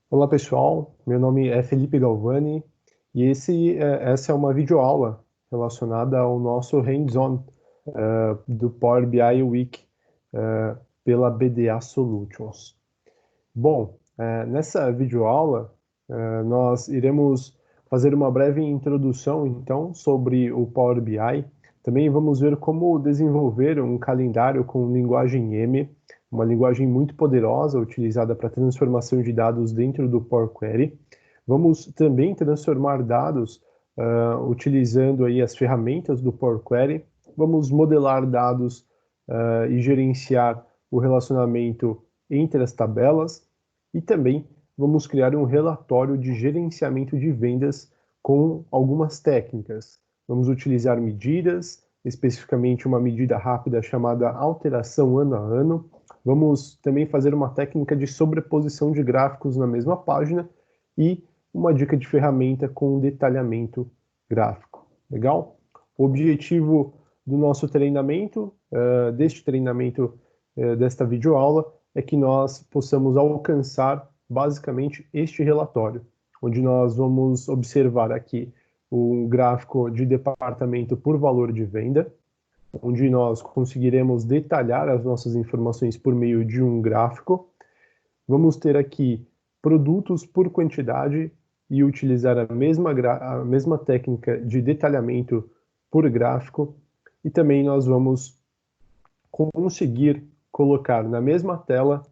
Olá pessoal, meu nome é Felipe Galvani e essa é uma videoaula relacionada ao nosso hands-on do Power BI Week pela BDA Solutions. Bom, nessa videoaula nós iremos fazer uma breve introdução então sobre o Power BI. Também vamos ver como desenvolver um calendário com linguagem M, uma linguagem muito poderosa utilizada para transformação de dados dentro do Power Query. Vamos também transformar dados utilizando aí as ferramentas do Power Query. Vamos modelar dados e gerenciar o relacionamento entre as tabelas e também vamos criar um relatório de gerenciamento de vendas com algumas técnicas. Vamos utilizar medidas, especificamente uma medida rápida chamada alteração ano a ano. Vamos também fazer uma técnica de sobreposição de gráficos na mesma página e uma dica de ferramenta com detalhamento gráfico. Legal? O objetivo do nosso treinamento, desta videoaula, é que nós possamos alcançar basicamente este relatório, onde nós vamos observar aqui um gráfico de departamento por valor de venda, onde nós conseguiremos detalhar as nossas informações por meio de um gráfico. Vamos ter aqui produtos por quantidade e utilizar a mesma técnica de detalhamento por gráfico. E também nós vamos conseguir colocar na mesma tela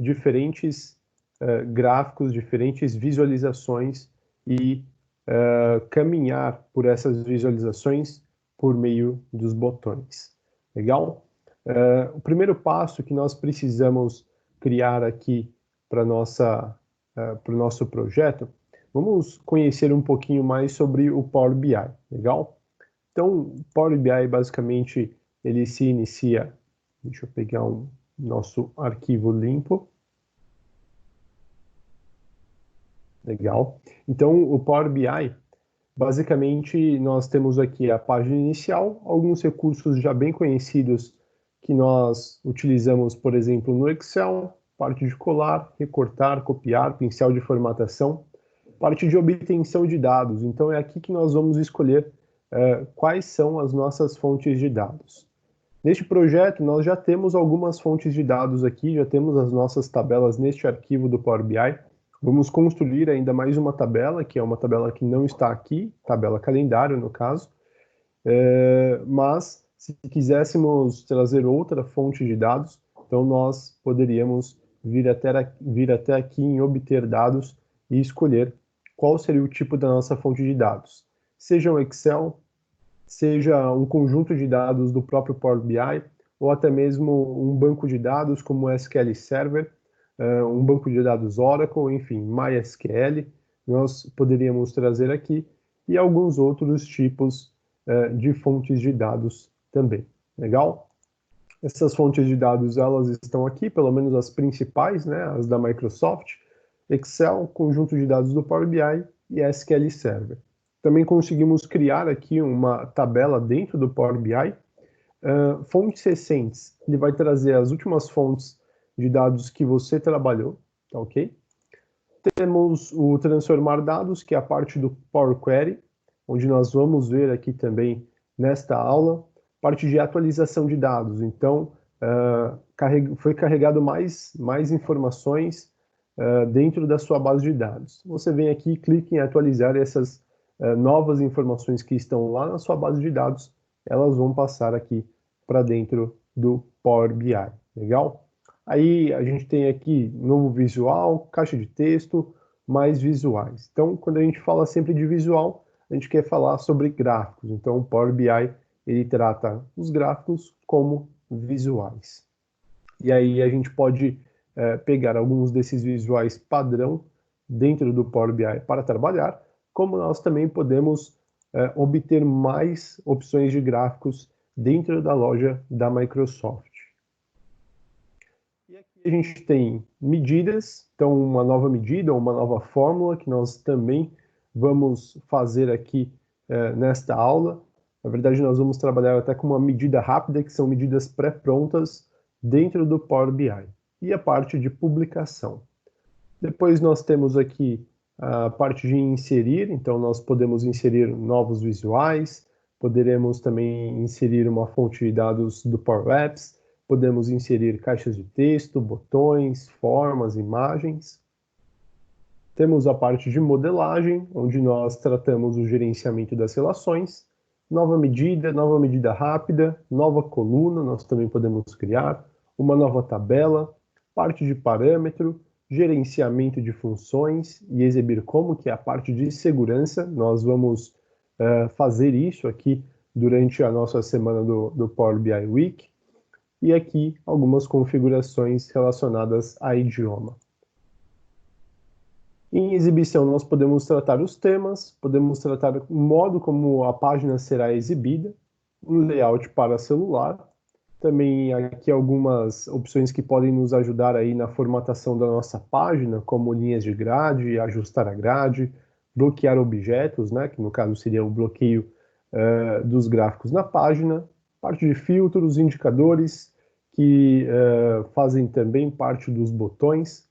diferentes gráficos, diferentes visualizações e caminhar por essas visualizações por meio dos botões. Legal? O primeiro passo que nós precisamos criar aqui para o nosso projeto, vamos conhecer um pouquinho mais sobre o Power BI, legal? Então, o Power BI basicamente ele se inicia. Deixa eu pegar um nosso arquivo limpo. Legal. Então, o Power BI, basicamente, nós temos aqui a página inicial, alguns recursos já bem conhecidos que nós utilizamos, por exemplo, no Excel, parte de colar, recortar, copiar, pincel de formatação, parte de obtenção de dados. Então, é aqui que nós vamos escolher quais são as nossas fontes de dados. Neste projeto, nós já temos algumas fontes de dados aqui, já temos as nossas tabelas neste arquivo do Power BI. Vamos construir ainda mais uma tabela, que é uma tabela que não está aqui, tabela calendário, no caso. Mas, se quiséssemos trazer outra fonte de dados, então nós poderíamos vir até aqui em obter dados e escolher qual seria o tipo da nossa fonte de dados. Seja um Excel, seja um conjunto de dados do próprio Power BI, ou até mesmo um banco de dados como o SQL Server, um banco de dados Oracle, enfim, MySQL, nós poderíamos trazer aqui, e alguns outros tipos de fontes de dados também. Legal? Essas fontes de dados, elas estão aqui, pelo menos as principais, né, as da Microsoft, Excel, conjunto de dados do Power BI e SQL Server. Também conseguimos criar aqui uma tabela dentro do Power BI. Fontes recentes, ele vai trazer as últimas fontes de dados que você trabalhou, tá ok? Temos o transformar dados, que é a parte do Power Query, onde nós vamos ver aqui também nesta aula, parte de atualização de dados. Então, foi carregado mais informações dentro da sua base de dados. Você vem aqui e clica em atualizar essas novas informações que estão lá na sua base de dados, elas vão passar aqui para dentro do Power BI. Legal? Aí a gente tem aqui novo visual, caixa de texto, mais visuais. Então, quando a gente fala sempre de visual, a gente quer falar sobre gráficos. Então, o Power BI ele trata os gráficos como visuais. E aí a gente pode pegar alguns desses visuais padrão dentro do Power BI para trabalhar, como nós também podemos obter mais opções de gráficos dentro da loja da Microsoft. E aqui a gente tem medidas, então uma nova medida, uma nova fórmula que nós também vamos fazer aqui nesta aula. Na verdade, nós vamos trabalhar até com uma medida rápida, que são medidas pré-prontas dentro do Power BI. E a parte de publicação. Depois nós temos aqui a parte de inserir, então nós podemos inserir novos visuais, poderemos também inserir uma fonte de dados do Power Apps, podemos inserir caixas de texto, botões, formas, imagens. Temos a parte de modelagem, onde nós tratamos o gerenciamento das relações, nova medida rápida, nova coluna, nós também podemos criar, uma nova tabela, parte de parâmetro, gerenciamento de funções e exibir como, que é a parte de segurança. Nós vamos fazer isso aqui durante a nossa semana do Power BI Week. E aqui algumas configurações relacionadas a idioma. Em exibição, nós podemos tratar os temas, podemos tratar o modo como a página será exibida, um layout para celular, também aqui algumas opções que podem nos ajudar aí na formatação da nossa página, como linhas de grade, ajustar a grade, bloquear objetos, né, que no caso seria o bloqueio dos gráficos na página, parte de filtros, indicadores, que fazem também parte dos botões,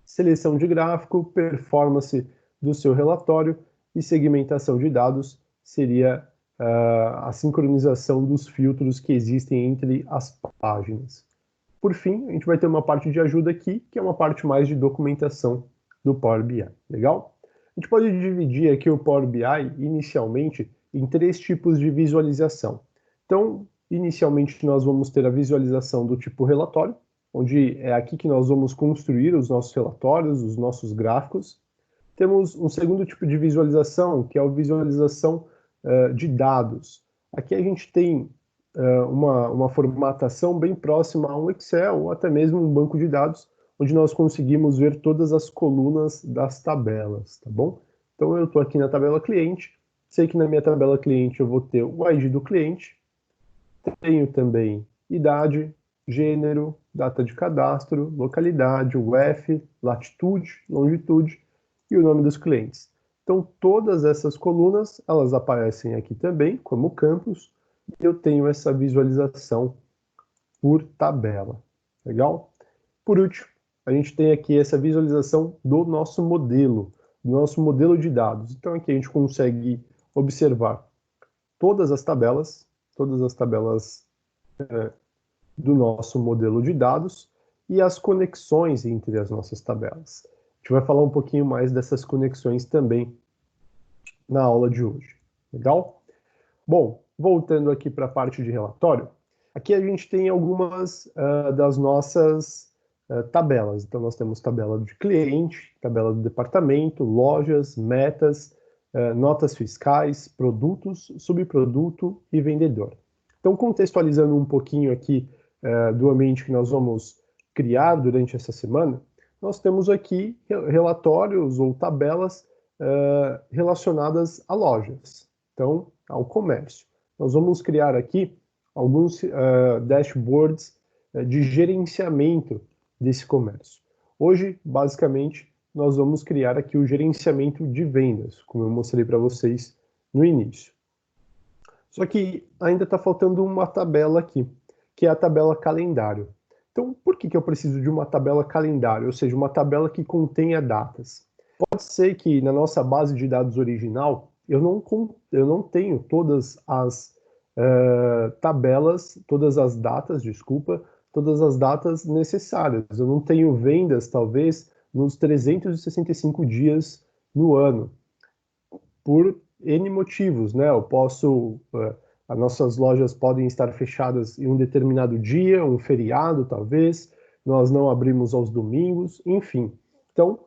seleção de gráfico, performance do seu relatório e segmentação de dados seria a sincronização dos filtros que existem entre as páginas. Por fim, a gente vai ter uma parte de ajuda aqui, que é uma parte mais de documentação do Power BI. Legal? A gente pode dividir aqui o Power BI inicialmente em 3 tipos de visualização. Então, inicialmente nós vamos ter a visualização do tipo relatório, onde é aqui que nós vamos construir os nossos relatórios, os nossos gráficos. Temos um segundo tipo de visualização, que é a visualização de dados. Aqui a gente tem uma formatação bem próxima a um Excel ou até mesmo um banco de dados, onde nós conseguimos ver todas as colunas das tabelas, tá bom? Então eu estou aqui na tabela cliente, sei que na minha tabela cliente eu vou ter o ID do cliente, tenho também idade, gênero, data de cadastro, localidade, UF, latitude, longitude e o nome dos clientes. Então, todas essas colunas, elas aparecem aqui também, como campos, e eu tenho essa visualização por tabela. Legal? Por último, a gente tem aqui essa visualização do nosso modelo de dados. Então, aqui a gente consegue observar todas as tabelas do nosso modelo de dados e as conexões entre as nossas tabelas. A gente vai falar um pouquinho mais dessas conexões também na aula de hoje. Legal? Bom, voltando aqui para a parte de relatório, aqui a gente tem algumas das nossas tabelas. Então, nós temos tabela de cliente, tabela do departamento, lojas, metas, notas fiscais, produtos, subproduto e vendedor. Então, contextualizando um pouquinho aqui do ambiente que nós vamos criar durante essa semana, nós temos aqui relatórios ou tabelas relacionadas a lojas, então ao comércio. Nós vamos criar aqui alguns dashboards de gerenciamento desse comércio. Hoje, basicamente, nós vamos criar aqui o gerenciamento de vendas, como eu mostrei para vocês no início. Só que ainda está faltando uma tabela aqui, que é a tabela calendário. Então, por que eu preciso de uma tabela calendário? Ou seja, uma tabela que contenha datas. Pode ser que na nossa base de dados original eu não tenho todas as todas as datas necessárias. Eu não tenho vendas, talvez, nos 365 dias no ano, por N motivos, né? As nossas lojas podem estar fechadas em um determinado dia, um feriado, talvez, nós não abrimos aos domingos, enfim. Então,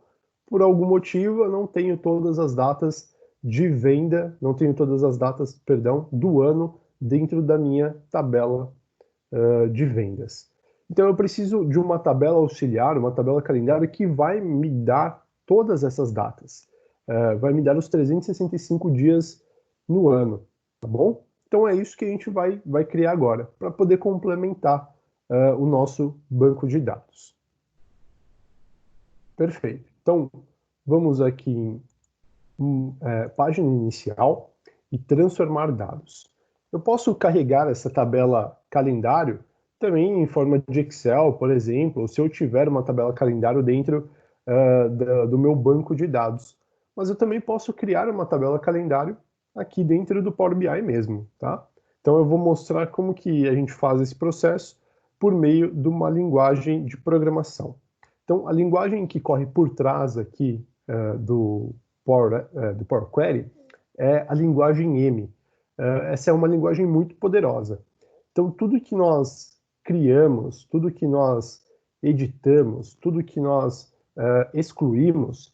por algum motivo, eu não tenho todas as datas de venda, não tenho todas as datas, perdão, do ano dentro da minha tabela de vendas. Então, eu preciso de uma tabela auxiliar, uma tabela calendário que vai me dar todas essas datas. Vai me dar os 365 dias no ano, tá bom? Então, é isso que a gente vai criar agora, para poder complementar o nosso banco de dados. Perfeito. Então, vamos aqui em página inicial e transformar dados. Eu posso carregar essa tabela calendário também em forma de Excel, por exemplo, ou se eu tiver uma tabela calendário dentro do meu banco de dados. Mas eu também posso criar uma tabela calendário aqui dentro do Power BI mesmo, tá? Então eu vou mostrar como que a gente faz esse processo por meio de uma linguagem de programação. Então a linguagem que corre por trás aqui do Power Query é a linguagem M. Essa é uma linguagem muito poderosa. Então tudo que nós criamos, tudo que nós editamos, tudo que nós excluímos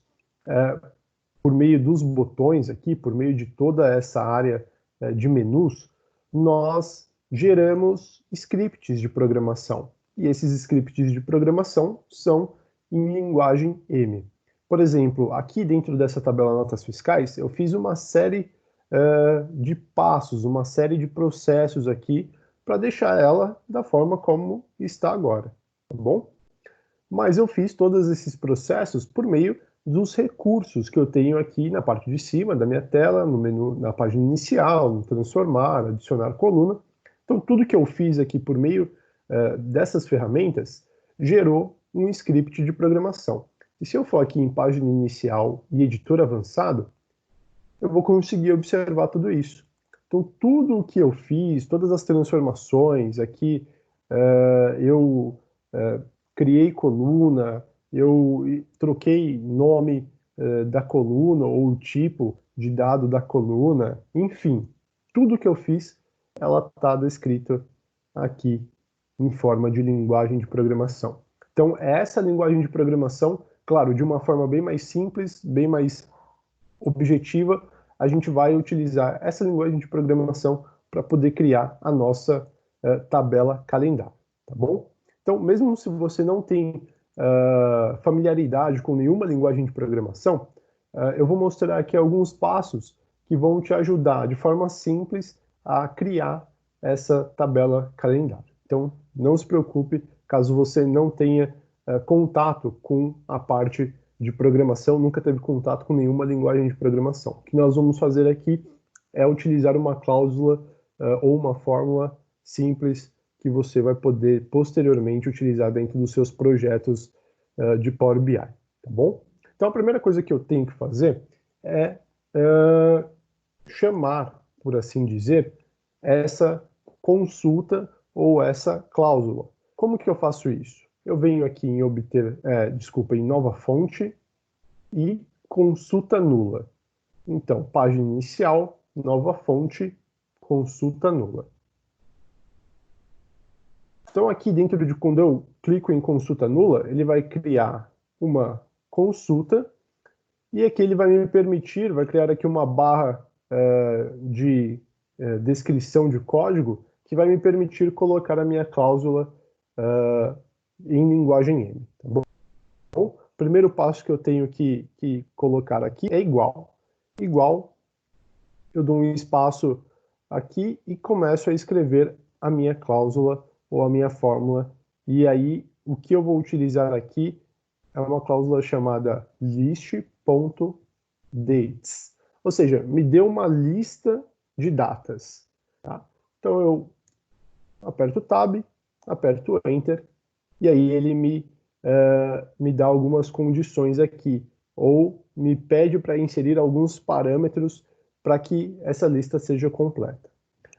por meio dos botões aqui, por meio de toda essa área de menus, nós geramos scripts de programação. E esses scripts de programação são em linguagem M. Por exemplo, aqui dentro dessa tabela notas fiscais, eu fiz uma série de passos, uma série de processos aqui para deixar ela da forma como está agora, tá bom? Mas eu fiz todos esses processos por meio dos recursos que eu tenho aqui na parte de cima da minha tela, no menu, na página inicial, no transformar, adicionar coluna. Então, tudo que eu fiz aqui por meio dessas ferramentas gerou um script de programação. E se eu for aqui em página inicial e editor avançado, eu vou conseguir observar tudo isso. Então, tudo o que eu fiz, todas as transformações aqui, eu criei coluna, eu troquei nome da coluna ou o tipo de dado da coluna, enfim, tudo que eu fiz, ela está descrita aqui em forma de linguagem de programação. Então, essa linguagem de programação, claro, de uma forma bem mais simples, bem mais objetiva, a gente vai utilizar essa linguagem de programação para poder criar a nossa tabela calendário, tá bom? Então, mesmo se você não tem familiaridade com nenhuma linguagem de programação, eu vou mostrar aqui alguns passos que vão te ajudar de forma simples a criar essa tabela calendário. Então, não se preocupe caso você não tenha contato com a parte de programação, nunca teve contato com nenhuma linguagem de programação. O que nós vamos fazer aqui é utilizar uma cláusula ou uma fórmula simples que você vai poder posteriormente utilizar dentro dos seus projetos de Power BI, tá bom? Então a primeira coisa que eu tenho que fazer é chamar, por assim dizer, essa consulta ou essa cláusula. Como que eu faço isso? Eu venho aqui em obter, em nova fonte e consulta nula. Então, página inicial, nova fonte, consulta nula. Então aqui dentro de quando eu clico em consulta nula, ele vai criar uma consulta e aqui ele vai me permitir, vai criar aqui uma barra de descrição de código que vai me permitir colocar a minha cláusula em linguagem M, tá bom? O primeiro passo que eu tenho que colocar aqui é igual. Igual, eu dou um espaço aqui e começo a escrever a minha cláusula ou a minha fórmula. E aí, o que eu vou utilizar aqui é uma cláusula chamada list.dates. Ou seja, me deu uma lista de datas. Tá? Então, eu aperto Tab, aperto Enter, e aí ele me dá algumas condições aqui, ou me pede para inserir alguns parâmetros para que essa lista seja completa.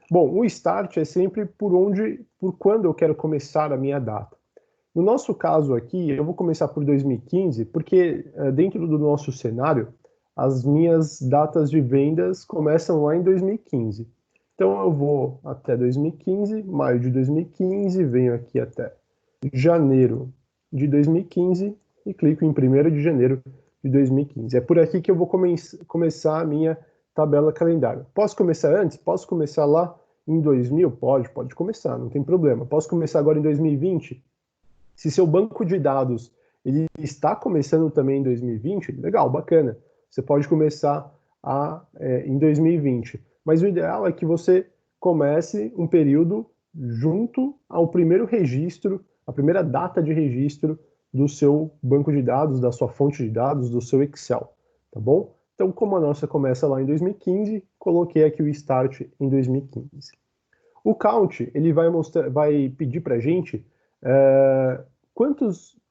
Bom, o start é sempre por quando eu quero começar a minha data. No nosso caso aqui, eu vou começar por 2015, porque dentro do nosso cenário, as minhas datas de vendas começam lá em 2015. Então eu vou até 2015, maio de 2015, venho aqui até janeiro de 2015 e clico em 1º de janeiro de 2015. É por aqui que eu vou começar a minha tabela calendário. Posso começar antes? Posso começar lá em 2000? Pode começar, não tem problema. Posso começar agora em 2020? Se seu banco de dados ele está começando também em 2020, legal, bacana. Você pode começar em 2020. Mas o ideal é que você comece um período junto ao primeiro registro, a primeira data de registro do seu banco de dados, da sua fonte de dados, do seu Excel, tá bom? Então, como a nossa começa lá em 2015, coloquei aqui o Start em 2015. O Count, ele vai pedir para a gente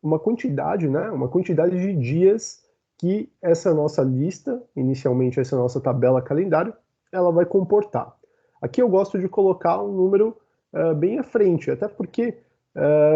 uma quantidade, né? Uma quantidade de dias que essa nossa lista, inicialmente essa nossa tabela calendário, ela vai comportar. Aqui eu gosto de colocar um número bem à frente, até porque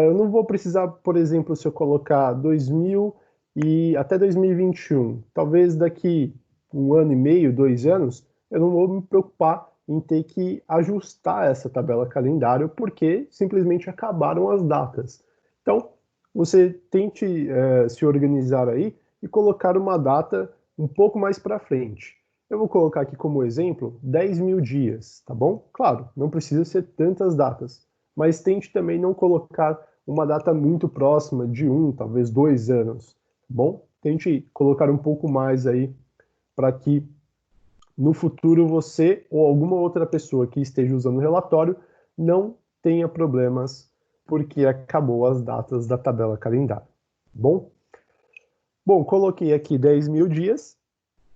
eu não vou precisar, por exemplo, se eu colocar 2000 e até 2021, talvez daqui um ano e meio, 2 anos, eu não vou me preocupar em ter que ajustar essa tabela calendário, porque simplesmente acabaram as datas. Então, você tente se organizar aí e colocar uma data um pouco mais para frente. Eu vou colocar aqui como exemplo 10.000 dias, tá bom? Claro, não precisa ser tantas datas, mas tente também não colocar uma data muito próxima de talvez 2 anos, tá bom? Tente colocar um pouco mais aí para que no futuro você ou alguma outra pessoa que esteja usando o relatório não tenha problemas porque acabou as datas da tabela calendário. Bom? Bom, coloquei aqui 10.000 dias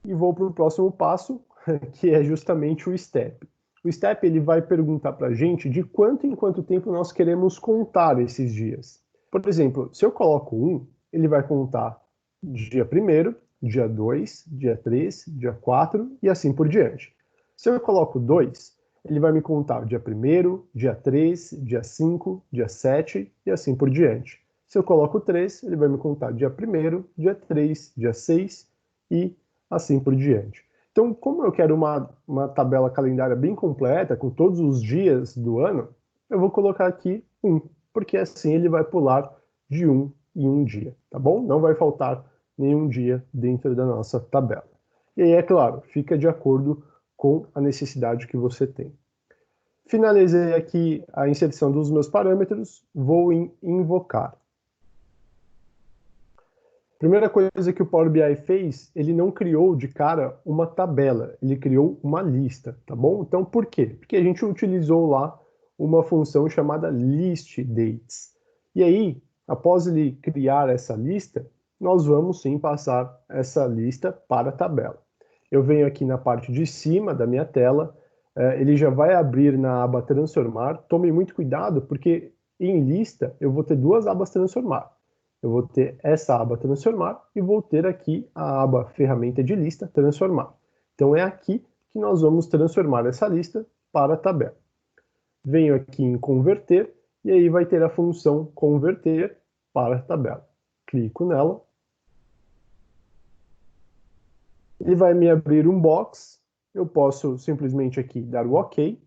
e vou para o próximo passo, que é justamente o STEP. O STEP ele vai perguntar para a gente de quanto em quanto tempo nós queremos contar esses dias. Por exemplo, se eu coloco 1, ele vai contar dia 1º, dia 2, dia 3, dia 4 e assim por diante. Se eu coloco 2, ele vai me contar dia 1º, dia 3, dia 5, dia 7 e assim por diante. Se eu coloco 3, ele vai me contar dia 1º, dia 3, dia 6 e assim por diante. Então, como eu quero uma tabela calendária bem completa, com todos os dias do ano, eu vou colocar aqui 1, porque assim ele vai pular de 1 em 1 dia, tá bom? Não vai faltar nenhum dia dentro da nossa tabela. E aí, é claro, fica de acordo com a necessidade que você tem. Finalizei aqui a inserção dos meus parâmetros, vou em invocar. Primeira coisa que o Power BI fez, ele não criou de cara uma tabela, ele criou uma lista, tá bom? Então, por quê? Porque a gente utilizou lá uma função chamada listDates. E aí, após ele criar essa lista, nós vamos sim passar essa lista para a tabela. Eu venho aqui na parte de cima da minha tela, ele já vai abrir na aba transformar. Tome muito cuidado, porque em lista eu vou ter duas abas transformar. Eu vou ter essa aba transformar e vou ter aqui a aba ferramenta de lista transformar. Então é aqui que nós vamos transformar essa lista para a tabela. Venho aqui em converter e aí vai ter a função converter para a tabela. Clico nela. Ele vai me abrir um box. Eu posso simplesmente aqui dar o OK.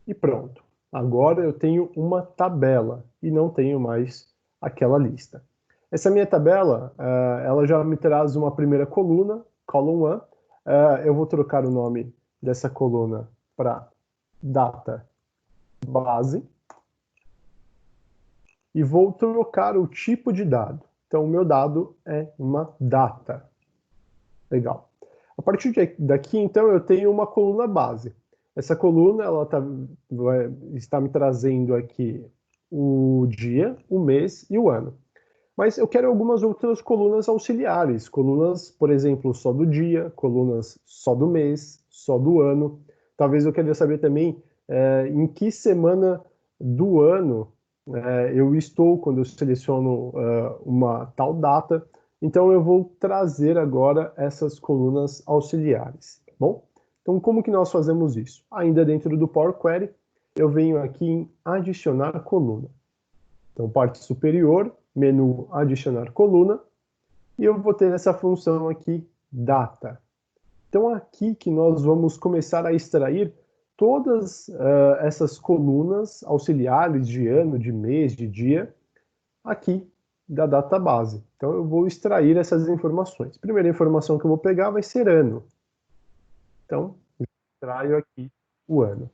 E pronto. Agora eu tenho uma tabela e não tenho mais aquela lista. Essa minha tabela, ela já me traz uma primeira coluna, column 1. Eu vou trocar o nome dessa coluna para data base. E vou trocar o tipo de dado. Então, o meu dado é uma data. Legal. A partir daqui, então, eu tenho uma coluna base. Essa coluna ela está me trazendo aqui o dia, o mês e o ano. Mas eu quero algumas outras colunas auxiliares, colunas, por exemplo, só do dia, colunas só do mês, só do ano. Talvez eu queria saber também em que semana do ano eu estou quando eu seleciono uma tal data. Então eu vou trazer agora essas colunas auxiliares, tá bom? Então como que nós fazemos isso? Ainda dentro do Power Query, eu venho aqui em adicionar coluna. Então parte superior, menu adicionar coluna, e eu vou ter essa função aqui, data. Então aqui que nós vamos começar a extrair todas essas colunas auxiliares de ano, de mês, de dia, aqui da database. Então eu vou extrair essas informações. Primeira informação que eu vou pegar vai ser ano. Então, extraio aqui o ano.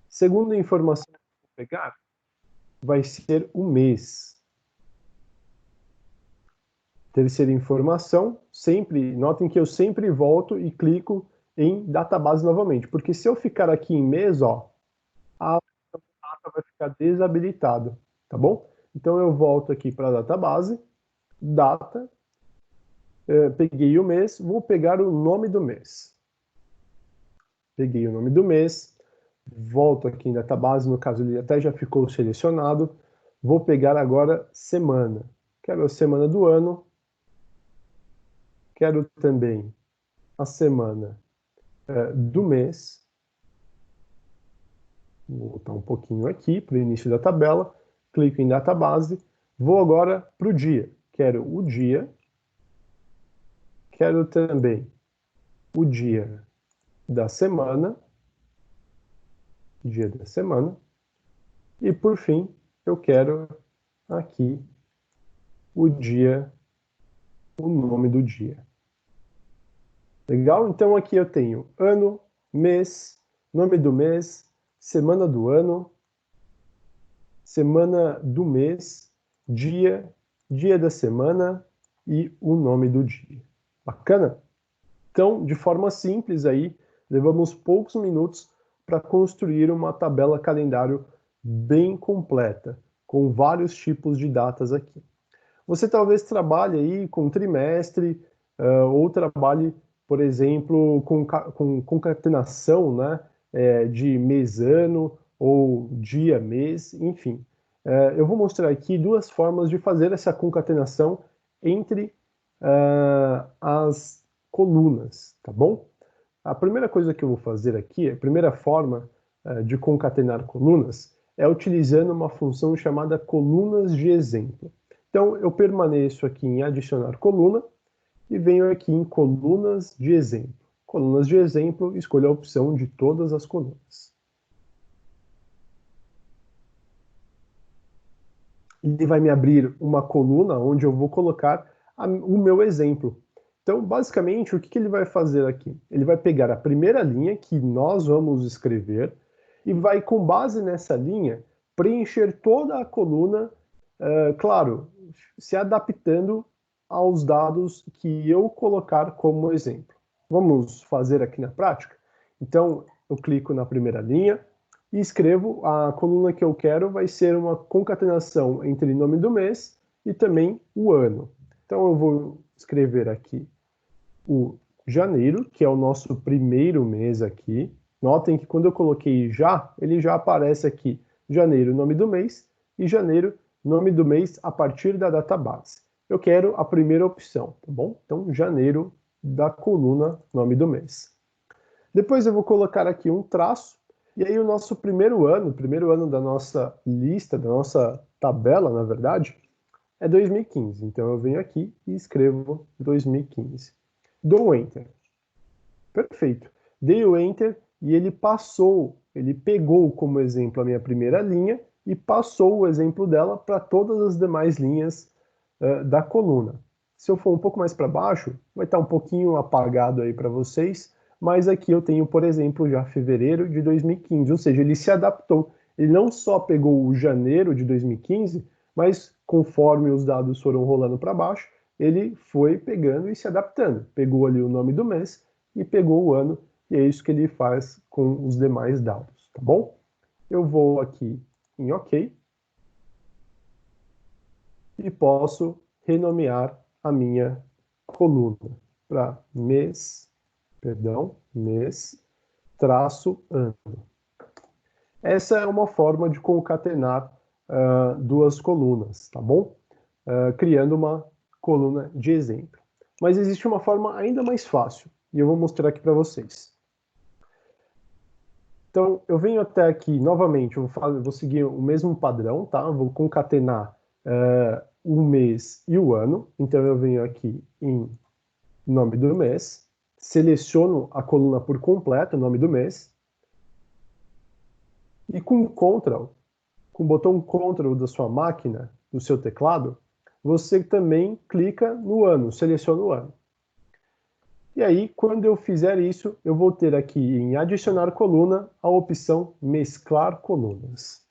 Segunda informação que eu vou pegar vai ser o mês. Terceira informação, sempre, notem que eu sempre volto e clico em database novamente, porque se eu ficar aqui em mês, ó, a data vai ficar desabilitado, tá bom? Então eu volto aqui para a database, data, peguei o mês, vou pegar o nome do mês. Peguei o nome do mês, volto aqui em database, no caso ele até já ficou selecionado, vou pegar agora semana. quero a semana do ano, quero também a semana do mês. Vou voltar um pouquinho aqui para o início da tabela, clico em database, vou agora para o dia. Quero o dia, quero também o dia da semana, e por fim, eu quero aqui o dia, o nome do dia. Legal? Então aqui eu tenho ano, mês, nome do mês, semana do ano, semana do mês, dia, dia da semana e o nome do dia. Bacana? Então, de forma simples aí, levamos poucos minutos para construir uma tabela calendário bem completa, com vários tipos de datas aqui. Você talvez trabalhe aí com trimestre, ou trabalhe, por exemplo, com concatenação, né, de mês-ano, ou dia-mês, enfim. Eu vou mostrar aqui duas formas de fazer essa concatenação entre as colunas, tá bom? A primeira coisa que eu vou fazer aqui, a primeira forma de concatenar colunas, é utilizando uma função chamada colunas de exemplo. Então, eu permaneço aqui em adicionar coluna e venho aqui em colunas de exemplo. Colunas de exemplo, escolho a opção de todas as colunas. Ele vai me abrir uma coluna onde eu vou colocar o meu exemplo. Então, basicamente, o que ele vai fazer aqui? Ele vai pegar a primeira linha que nós vamos escrever e vai, com base nessa linha, preencher toda a coluna, claro, se adaptando aos dados que eu colocar como exemplo. Vamos fazer aqui na prática? Então, eu clico na primeira linha e escrevo a coluna que eu quero, vai ser uma concatenação entre nome do mês e também o ano. Então, eu vou escrever aqui o janeiro, que é o nosso primeiro mês aqui. Notem que quando eu coloquei já, ele já aparece aqui janeiro, nome do mês, e janeiro, nome do mês a partir da data base. Eu quero a primeira opção, tá bom? Então, janeiro da coluna nome do mês. Depois eu vou colocar aqui um traço, e aí o nosso primeiro ano da nossa lista, da nossa tabela, na verdade, é 2015. Então eu venho aqui e escrevo 2015. Dou Enter. Perfeito. Dei o Enter e ele pegou como exemplo a minha primeira linha e passou o exemplo dela para todas as demais linhas da coluna. Se eu for um pouco mais para baixo, vai estar um pouquinho apagado aí para vocês, mas aqui eu tenho, por exemplo, já fevereiro de 2015, ou seja, ele se adaptou. Ele não só pegou o janeiro de 2015, mas conforme os dados foram rolando para baixo, ele foi pegando e se adaptando. Pegou ali o nome do mês e pegou o ano, e é isso que ele faz com os demais dados, tá bom? Eu vou aqui em OK e posso renomear a minha coluna para mês, traço ano. Essa é uma forma de concatenar duas colunas, tá bom? Criando uma coluna de exemplo. Mas existe uma forma ainda mais fácil, e eu vou mostrar aqui para vocês. Então, eu venho até aqui, novamente, vou seguir o mesmo padrão, tá? Vou concatenar o mês e o ano. Então, eu venho aqui em nome do mês, seleciono a coluna por completo, nome do mês, e com Ctrl, com o botão Ctrl da sua máquina, do seu teclado, você também clica no ano, seleciona o ano. E aí, quando eu fizer isso, eu vou ter aqui em adicionar coluna a opção mesclar colunas.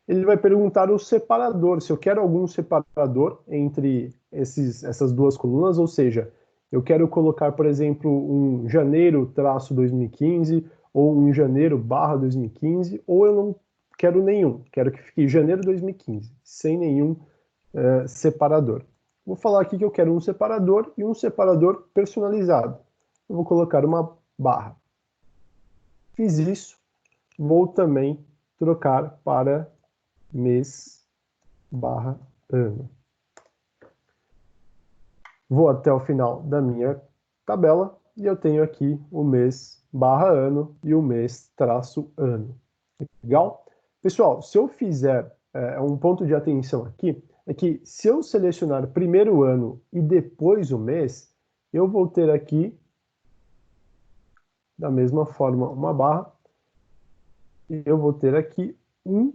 Ele vai perguntar o separador, se eu quero algum separador entre essas duas colunas, ou seja, eu quero colocar, por exemplo, um janeiro-2015 ou um janeiro/2015, ou eu não quero nenhum, quero que fique janeiro 2015, sem nenhum separador. Vou falar aqui que eu quero um separador e um separador personalizado. Eu vou colocar uma barra. Fiz isso, vou também trocar para mês/ano. Vou até o final da minha tabela e eu tenho aqui o mês barra ano e o mês traço ano. Legal? Pessoal, se eu fizer um ponto de atenção aqui, é que se eu selecionar primeiro o ano e depois o mês, eu vou ter aqui, da mesma forma, uma barra, e eu vou ter aqui um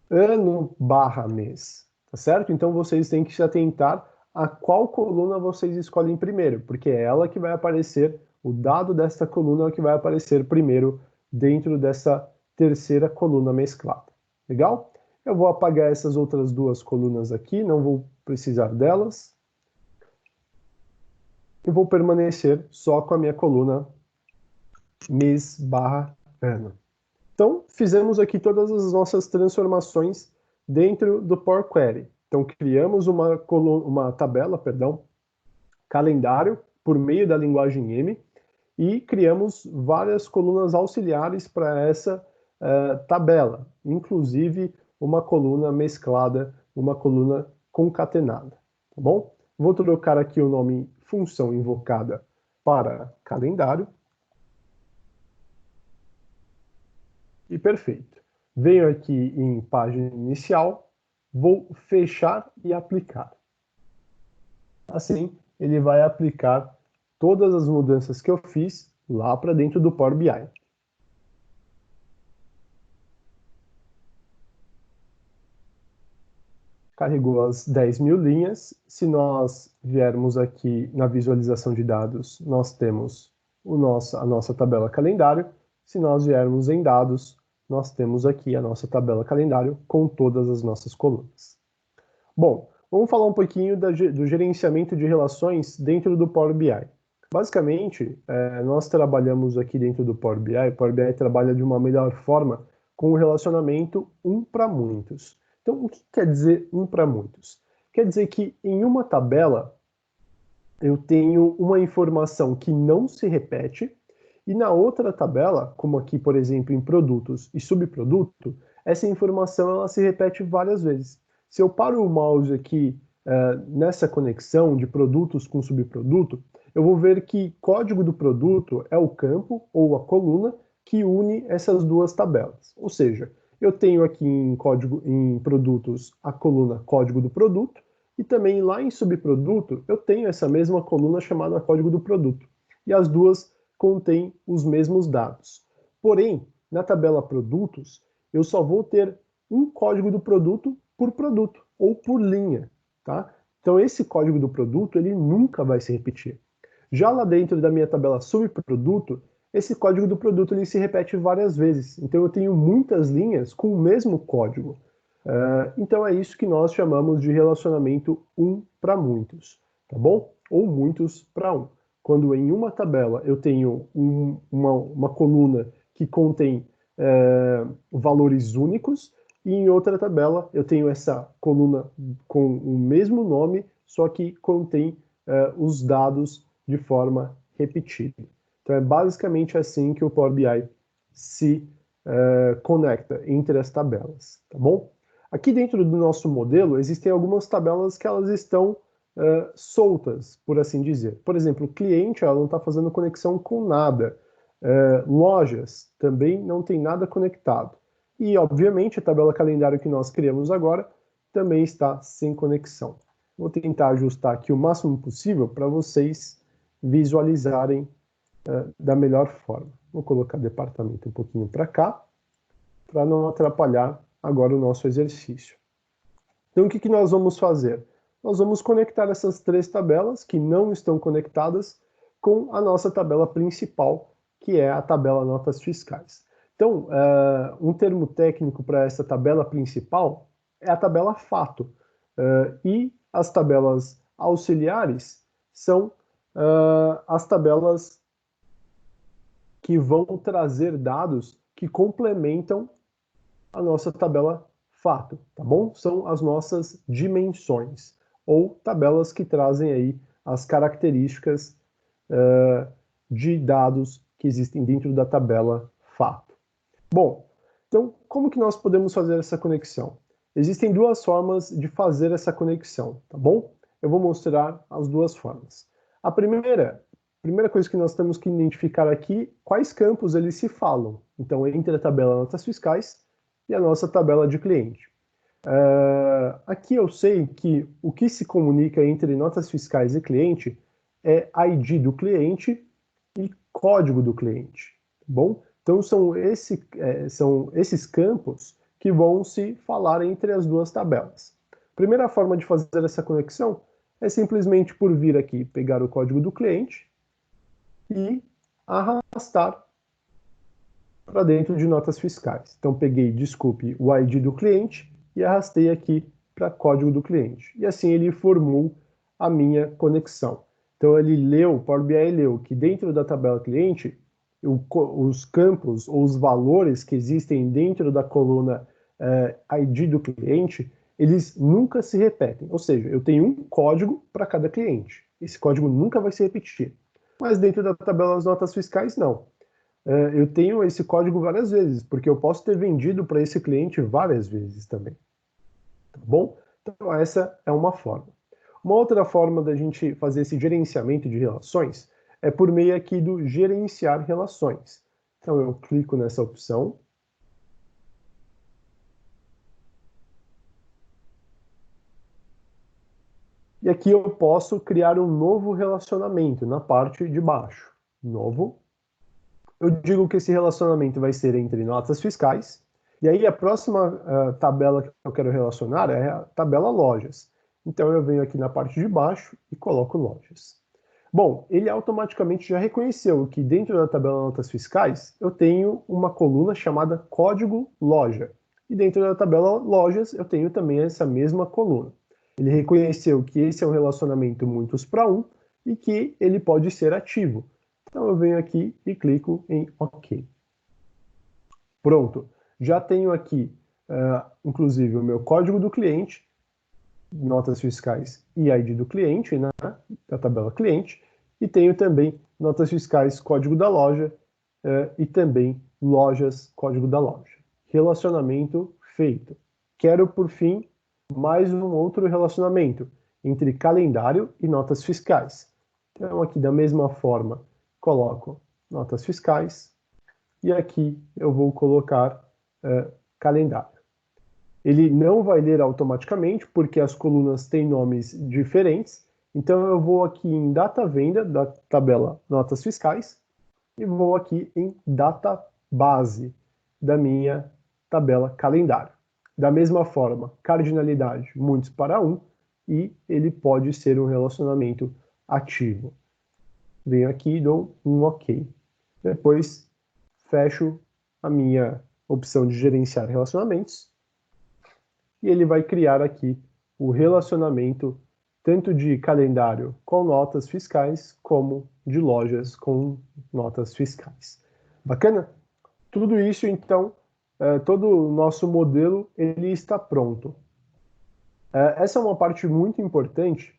ano barra mês, tá certo? Então vocês têm que se atentar a qual coluna vocês escolhem primeiro, porque é ela que vai aparecer, o dado desta coluna é o que vai aparecer primeiro dentro dessa terceira coluna mesclada. Legal? Eu vou apagar essas outras duas colunas aqui, não vou precisar delas. E vou permanecer só com a minha coluna mês barra ano. Então, fizemos aqui todas as nossas transformações dentro do Power Query. Então, criamos uma tabela, calendário, por meio da linguagem M, e criamos várias colunas auxiliares para essa tabela, inclusive uma coluna mesclada, uma coluna concatenada, tá bom? Vou trocar aqui o nome função invocada para calendário. E perfeito. Venho aqui em página inicial, vou fechar e aplicar. Assim, ele vai aplicar todas as mudanças que eu fiz lá para dentro do Power BI. Carregou as 10.000 linhas. Se nós viermos aqui na visualização de dados, nós temos a nossa tabela calendário. Se nós viermos em dados, nós temos aqui a nossa tabela calendário com todas as nossas colunas. Bom, vamos falar um pouquinho do gerenciamento de relações dentro do Power BI. Basicamente, nós trabalhamos aqui dentro do Power BI, o Power BI trabalha de uma melhor forma com o relacionamento um para muitos. Então, o que quer dizer um para muitos? Quer dizer que em uma tabela eu tenho uma informação que não se repete, e na outra tabela, como aqui, por exemplo, em produtos e subproduto, essa informação ela se repete várias vezes. Se eu paro o mouse aqui nessa conexão de produtos com subproduto, eu vou ver que código do produto é o campo ou a coluna que une essas duas tabelas. Ou seja, eu tenho aqui em produtos a coluna código do produto e também lá em subproduto eu tenho essa mesma coluna chamada código do produto. E as duas contêm os mesmos dados. Porém, na tabela produtos, eu só vou ter um código do produto por produto ou por linha, tá? Então esse código do produto ele nunca vai se repetir. Já lá dentro da minha tabela subproduto, esse código do produto ele se repete várias vezes. Então eu tenho muitas linhas com o mesmo código. Então é isso que nós chamamos de relacionamento um para muitos, tá bom? Ou muitos para um. Quando em uma tabela eu tenho uma coluna que contém valores únicos, e em outra tabela eu tenho essa coluna com o mesmo nome, só que contém os dados de forma repetida. Então é basicamente assim que o Power BI se conecta entre as tabelas, tá bom? Aqui dentro do nosso modelo existem algumas tabelas que elas estão soltas, por assim dizer. Por exemplo, o cliente ela não está fazendo conexão com nada. Lojas também não tem nada conectado. E, obviamente, a tabela calendário que nós criamos agora também está sem conexão. Vou tentar ajustar aqui o máximo possível para vocês visualizarem da melhor forma. Vou colocar departamento um pouquinho para cá, para não atrapalhar agora o nosso exercício. Então, o que nós vamos fazer? Nós vamos conectar essas três tabelas que não estão conectadas com a nossa tabela principal, que é a tabela notas fiscais. Então, um termo técnico para essa tabela principal é a tabela fato. E as tabelas auxiliares são as tabelas que vão trazer dados que complementam a nossa tabela fato, tá bom? São as nossas dimensões, ou tabelas que trazem aí as características de dados que existem dentro da tabela fato. Bom, então como que nós podemos fazer essa conexão? Existem duas formas de fazer essa conexão, tá bom? eu vou mostrar as duas formas. A primeira coisa que nós temos que identificar aqui, quais campos eles se falam. Então, entre a tabela notas fiscais e a nossa tabela de cliente. Aqui eu sei que o que se comunica entre notas fiscais e cliente é ID do cliente e código do cliente, tá bom? Então são esses campos que vão se falar entre as duas tabelas. Primeira forma de fazer essa conexão é simplesmente por vir aqui, pegar o código do cliente e arrastar para dentro de notas fiscais. Então peguei, desculpe, o ID do cliente e arrastei aqui para código do cliente. E assim ele formou a minha conexão. Então ele leu, o Power BI leu que dentro da tabela cliente, os campos ou os valores que existem dentro da coluna ID do cliente, eles nunca se repetem. Ou seja, eu tenho um código para cada cliente. Esse código nunca vai se repetir. Mas dentro da tabela das notas fiscais, não. Eu tenho esse código várias vezes, porque eu posso ter vendido para esse cliente várias vezes também. Tá bom? Então essa é uma forma. Uma outra forma da gente fazer esse gerenciamento de relações é por meio aqui do gerenciar relações. Então eu clico nessa opção. E aqui eu posso criar um novo relacionamento na parte de baixo. Novo. Eu digo que esse relacionamento vai ser entre notas fiscais. E aí a próxima tabela que eu quero relacionar é a tabela lojas. Então eu venho aqui na parte de baixo e coloco lojas. Bom, ele automaticamente já reconheceu que dentro da tabela notas fiscais eu tenho uma coluna chamada código loja. E dentro da tabela lojas eu tenho também essa mesma coluna. Ele reconheceu que esse é um relacionamento muitos para um e que ele pode ser ativo. Então eu venho aqui e clico em OK. Pronto. Já tenho aqui, inclusive, o meu código do cliente, notas fiscais e ID do cliente, né, da tabela cliente, e tenho também notas fiscais, código da loja, e também lojas, código da loja. Relacionamento feito. Quero, por fim, mais um outro relacionamento entre calendário e notas fiscais. Então, aqui da mesma forma, coloco notas fiscais e aqui eu vou colocar calendário. Ele não vai ler automaticamente porque as colunas têm nomes diferentes, então eu vou aqui em data venda da tabela notas fiscais e vou aqui em data base da minha tabela calendário. Da mesma forma, cardinalidade muitos para um e ele pode ser um relacionamento ativo. Venho aqui e dou um OK. Depois fecho a minha opção de gerenciar relacionamentos e ele vai criar aqui o relacionamento tanto de calendário com notas fiscais como de lojas com notas fiscais. Bacana? Tudo isso, então, todo o nosso modelo ele está pronto. Essa é uma parte muito importante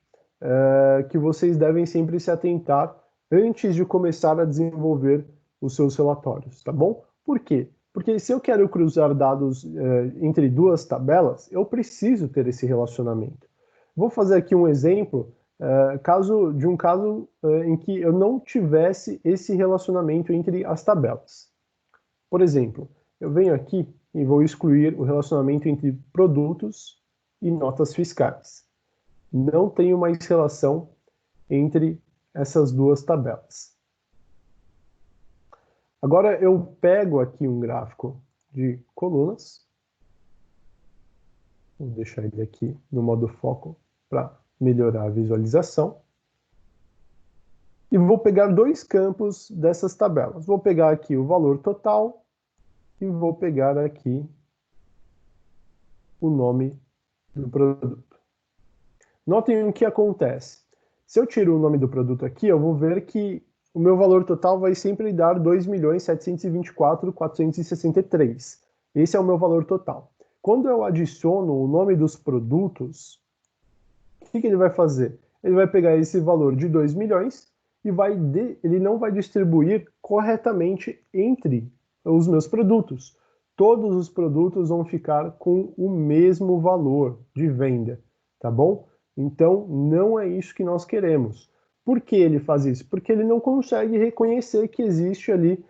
que vocês devem sempre se atentar antes de começar a desenvolver os seus relatórios, tá bom? Por quê? Porque se eu quero cruzar dados entre duas tabelas, eu preciso ter esse relacionamento. Vou fazer aqui um exemplo, caso em que eu não tivesse esse relacionamento entre as tabelas. Por exemplo, eu venho aqui e vou excluir o relacionamento entre produtos e notas fiscais. Não tenho mais relação entre essas duas tabelas. Agora eu pego aqui um gráfico de colunas, vou deixar ele aqui no modo foco para melhorar a visualização, e vou pegar dois campos dessas tabelas. Vou pegar aqui o valor total e vou pegar aqui o nome do produto. Notem o que acontece. Se eu tiro o nome do produto aqui, eu vou ver que o meu valor total vai sempre dar 2.724.463. Esse é o meu valor total. Quando eu adiciono o nome dos produtos, o que ele vai fazer? Ele vai pegar esse valor de 2 milhões e ele não vai distribuir corretamente entre os meus produtos. Todos os produtos vão ficar com o mesmo valor de venda, tá bom? Então, não é isso que nós queremos. Por que ele faz isso? Porque ele não consegue reconhecer que existe ali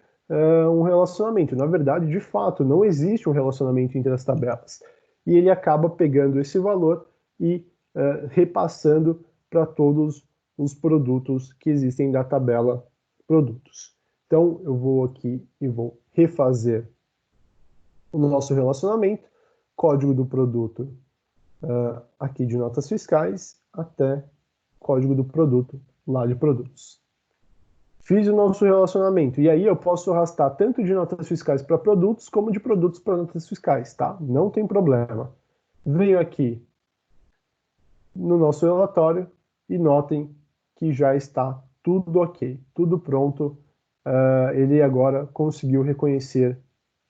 um relacionamento. Na verdade, de fato, não existe um relacionamento entre as tabelas. E ele acaba pegando esse valor e repassando para todos os produtos que existem da tabela produtos. Então, eu vou aqui e vou refazer o nosso relacionamento, código do produto aqui de notas fiscais até código do produto lá de produtos. Fiz o nosso relacionamento, e aí eu posso arrastar tanto de notas fiscais para produtos, como de produtos para notas fiscais, tá? Não tem problema. Venho aqui no nosso relatório e notem que já está tudo ok, tudo pronto. Ele agora conseguiu reconhecer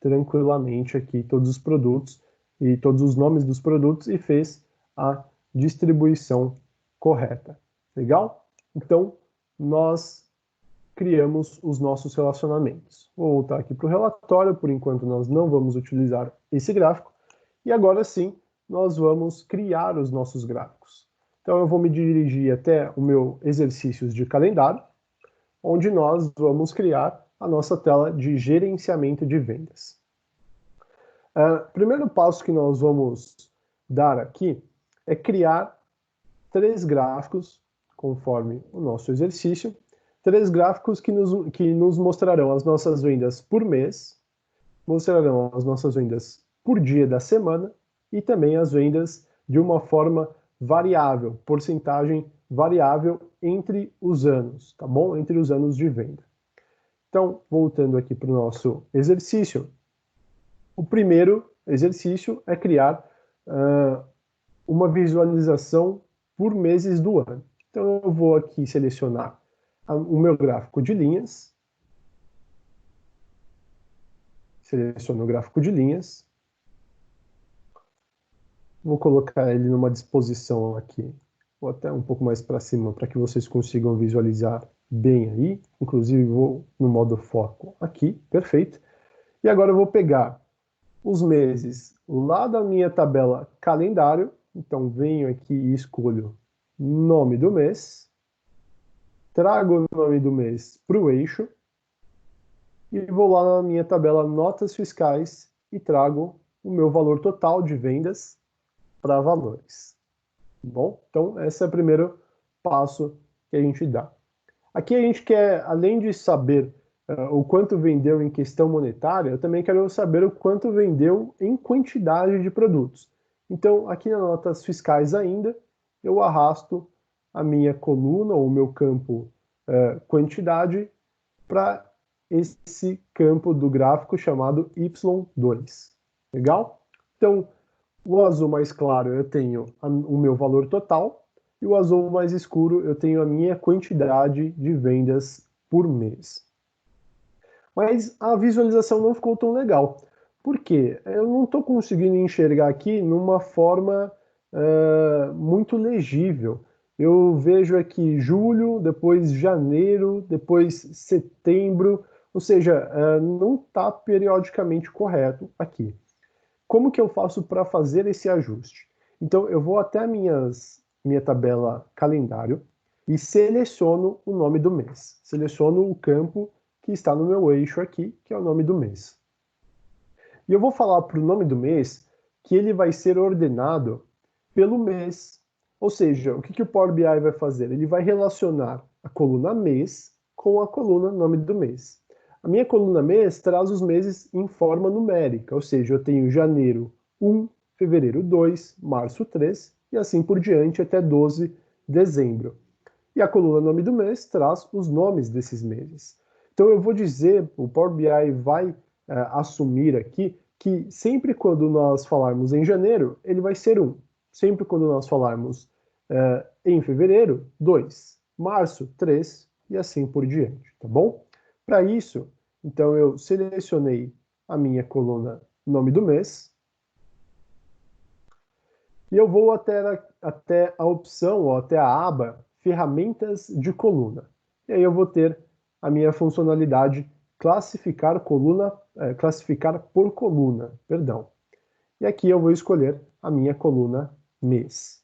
tranquilamente aqui todos os produtos e todos os nomes dos produtos e fez a distribuição correta. Legal? Então, nós criamos os nossos relacionamentos. Vou voltar aqui para o relatório, por enquanto nós não vamos utilizar esse gráfico, e agora sim, nós vamos criar os nossos gráficos. Então eu vou me dirigir até o meu exercícios de calendário, onde nós vamos criar a nossa tela de gerenciamento de vendas. Primeiro passo que nós vamos dar aqui é criar 3 gráficos, conforme o nosso exercício, 3 gráficos que nos mostrarão as nossas vendas por mês, mostrarão as nossas vendas por dia da semana e também as vendas de uma forma variável, porcentagem variável entre os anos, tá bom? Entre os anos de venda. Então, voltando aqui para o nosso exercício, o primeiro exercício é criar uma visualização por meses do ano. Então, eu vou aqui selecionar o meu gráfico de linhas, seleciono o gráfico de linhas, vou colocar ele numa disposição aqui, ou até um pouco mais para cima, para que vocês consigam visualizar bem aí. Inclusive, vou no modo foco aqui, perfeito. E agora eu vou pegar os meses lá da minha tabela calendário. Então, venho aqui e escolho nome do mês, trago o nome do mês para o eixo, e vou lá na minha tabela notas fiscais e trago o meu valor total de vendas para valores. Bom, então esse é o primeiro passo que a gente dá. Aqui a gente quer, além de saber o quanto vendeu em questão monetária, eu também quero saber o quanto vendeu em quantidade de produtos. Então, aqui nas notas fiscais ainda, eu arrasto a minha coluna, ou o meu campo quantidade, para esse campo do gráfico chamado Y2. Legal? Então, o azul mais claro eu tenho o meu valor total, e o azul mais escuro eu tenho a minha quantidade de vendas por mês. Mas a visualização não ficou tão legal. Por quê? Eu não estou conseguindo enxergar aqui numa forma muito legível. Eu vejo aqui julho, depois janeiro, depois setembro, ou seja, não está periodicamente correto aqui. Como que eu faço para fazer esse ajuste? Então, eu vou até a minha tabela calendário e seleciono o nome do mês. Seleciono o campo que está no meu eixo aqui, que é o nome do mês. E eu vou falar para o nome do mês que ele vai ser ordenado pelo mês. Ou seja, o que o Power BI vai fazer? Ele vai relacionar a coluna mês com a coluna nome do mês. A minha coluna mês traz os meses em forma numérica, ou seja, eu tenho janeiro 1, fevereiro 2, março 3 e assim por diante até 12 de dezembro. E a coluna nome do mês traz os nomes desses meses. Então eu vou dizer, o Power BI vai assumir aqui que sempre quando nós falarmos em janeiro, ele vai ser 1. Sempre quando nós falarmos em fevereiro, 2. Março, 3 e assim por diante, tá bom? Para isso, então eu selecionei a minha coluna nome do mês e eu vou até a opção, ou até a aba ferramentas de coluna. E aí eu vou ter a minha funcionalidade classificar por coluna, perdão. E aqui eu vou escolher a minha coluna mês.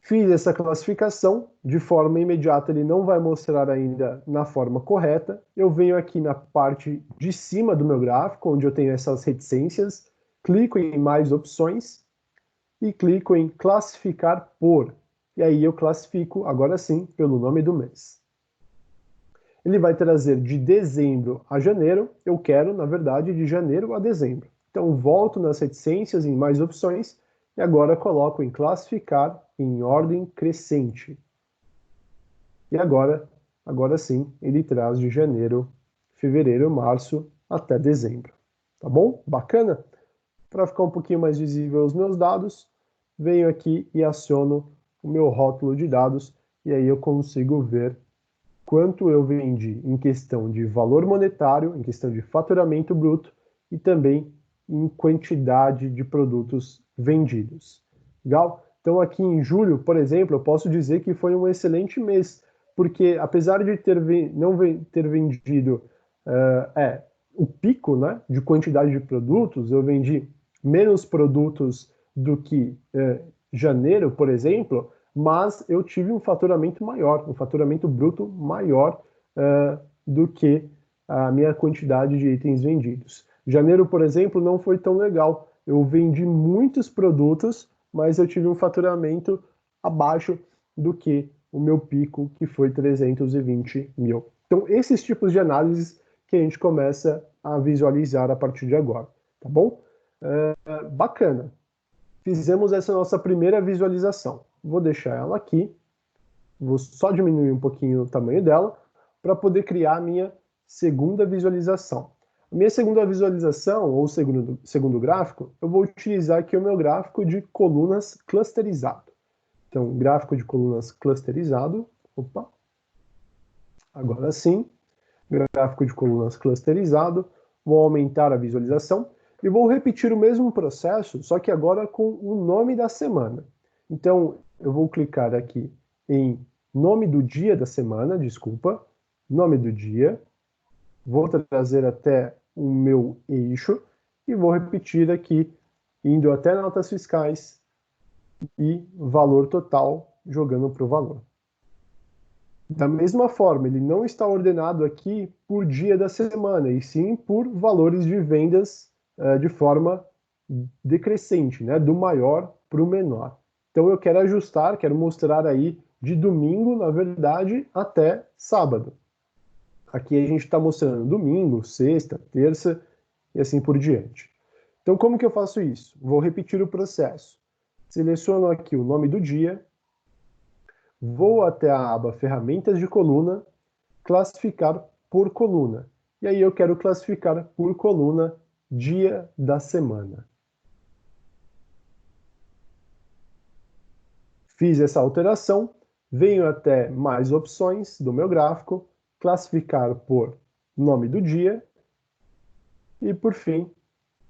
Fiz essa classificação, de forma imediata ele não vai mostrar ainda na forma correta. Eu venho aqui na parte de cima do meu gráfico, onde eu tenho essas reticências, clico em mais opções e clico em classificar por. E aí eu classifico, agora sim, pelo nome do mês. Ele vai trazer de dezembro a janeiro, eu quero, na verdade, de janeiro a dezembro. Então volto nas reticências, em mais opções, e agora coloco em classificar em ordem crescente. E agora sim, ele traz de janeiro, fevereiro, março até dezembro. Tá bom? Bacana? Para ficar um pouquinho mais visível os meus dados, venho aqui e aciono o meu rótulo de dados e aí eu consigo ver quanto eu vendi em questão de valor monetário, em questão de faturamento bruto e também em quantidade de produtos vendidos. Legal? Então aqui em julho, por exemplo, eu posso dizer que foi um excelente mês, porque apesar de ter vendido o pico, né, de quantidade de produtos, eu vendi menos produtos do que janeiro, por exemplo, mas eu tive um faturamento maior, um faturamento bruto maior do que a minha quantidade de itens vendidos. Janeiro, por exemplo, não foi tão legal. Eu vendi muitos produtos, mas eu tive um faturamento abaixo do que o meu pico, que foi 320 mil. Então, esses tipos de análises que a gente começa a visualizar a partir de agora, tá bom? Bacana. Fizemos essa nossa primeira visualização. Vou deixar ela aqui, vou só diminuir um pouquinho o tamanho dela, para poder criar a minha segunda visualização. A minha segunda visualização, ou segundo gráfico, eu vou utilizar aqui o meu gráfico de colunas clusterizado. Então, gráfico de colunas clusterizado, opa, agora sim, gráfico de colunas clusterizado, vou aumentar a visualização e vou repetir o mesmo processo, só que agora com o nome da semana. Então, eu vou clicar aqui em nome do dia da semana, desculpa, nome do dia, vou trazer até o meu eixo e vou repetir aqui, indo até notas fiscais e valor total, jogando para o valor. Da mesma forma, ele não está ordenado aqui por dia da semana, e sim por valores de vendas de forma decrescente, né? Do maior para o menor. Então eu quero ajustar, quero mostrar aí de domingo, na verdade, até sábado. Aqui a gente está mostrando domingo, sexta, terça e assim por diante. Então como que eu faço isso? Vou repetir o processo. Seleciono aqui o nome do dia, vou até a aba Ferramentas de coluna, classificar por coluna. E aí eu quero classificar por coluna dia da semana. Fiz essa alteração, venho até mais opções do meu gráfico, classificar por nome do dia e, por fim,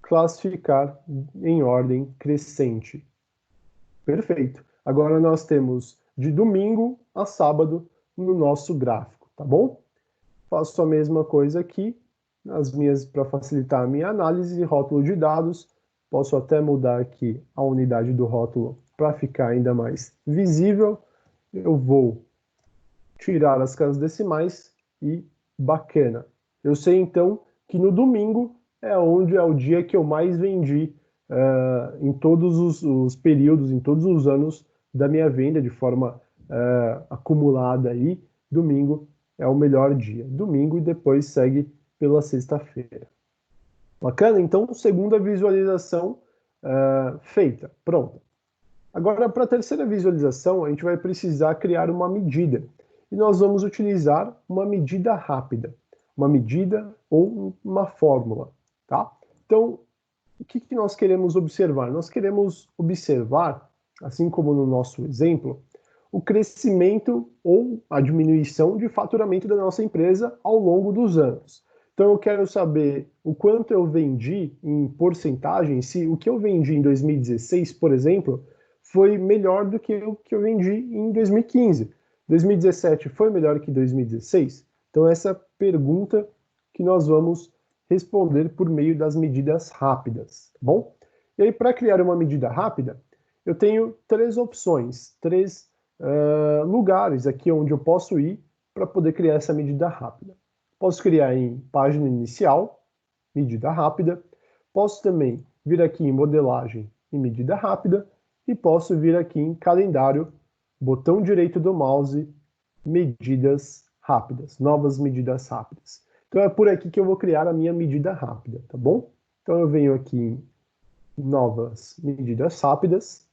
classificar em ordem crescente. Perfeito. Agora nós temos de domingo a sábado no nosso gráfico, tá bom? Faço a mesma coisa aqui, para facilitar a minha análise, rótulo de dados. Posso até mudar aqui a unidade do rótulo para ficar ainda mais visível. Eu vou tirar as casas decimais e bacana. Eu sei então que no domingo é o dia que eu mais vendi em todos os períodos, em todos os anos da minha venda de forma acumulada aí. Domingo é o melhor dia. Domingo e depois segue pela sexta-feira. Bacana? Então, segunda visualização feita. Pronto. Agora, para a terceira visualização, a gente vai precisar criar uma medida. E nós vamos utilizar uma medida rápida. Uma medida ou uma fórmula. Tá? Então, o que nós queremos observar? Nós queremos observar, assim como no nosso exemplo, o crescimento ou a diminuição de faturamento da nossa empresa ao longo dos anos. Então eu quero saber o quanto eu vendi em porcentagem, se o que eu vendi em 2016, por exemplo, foi melhor do que o que eu vendi em 2015. 2017 foi melhor que 2016? Então essa pergunta que nós vamos responder por meio das medidas rápidas, tá bom? E aí para criar uma medida rápida, eu tenho três opções, três lugares aqui onde eu posso ir para poder criar essa medida rápida. Posso criar em página inicial, medida rápida. Posso também vir aqui em modelagem e medida rápida. E posso vir aqui em calendário, botão direito do mouse, medidas rápidas, novas medidas rápidas. Então é por aqui que eu vou criar a minha medida rápida, tá bom? Então eu venho aqui em novas medidas rápidas.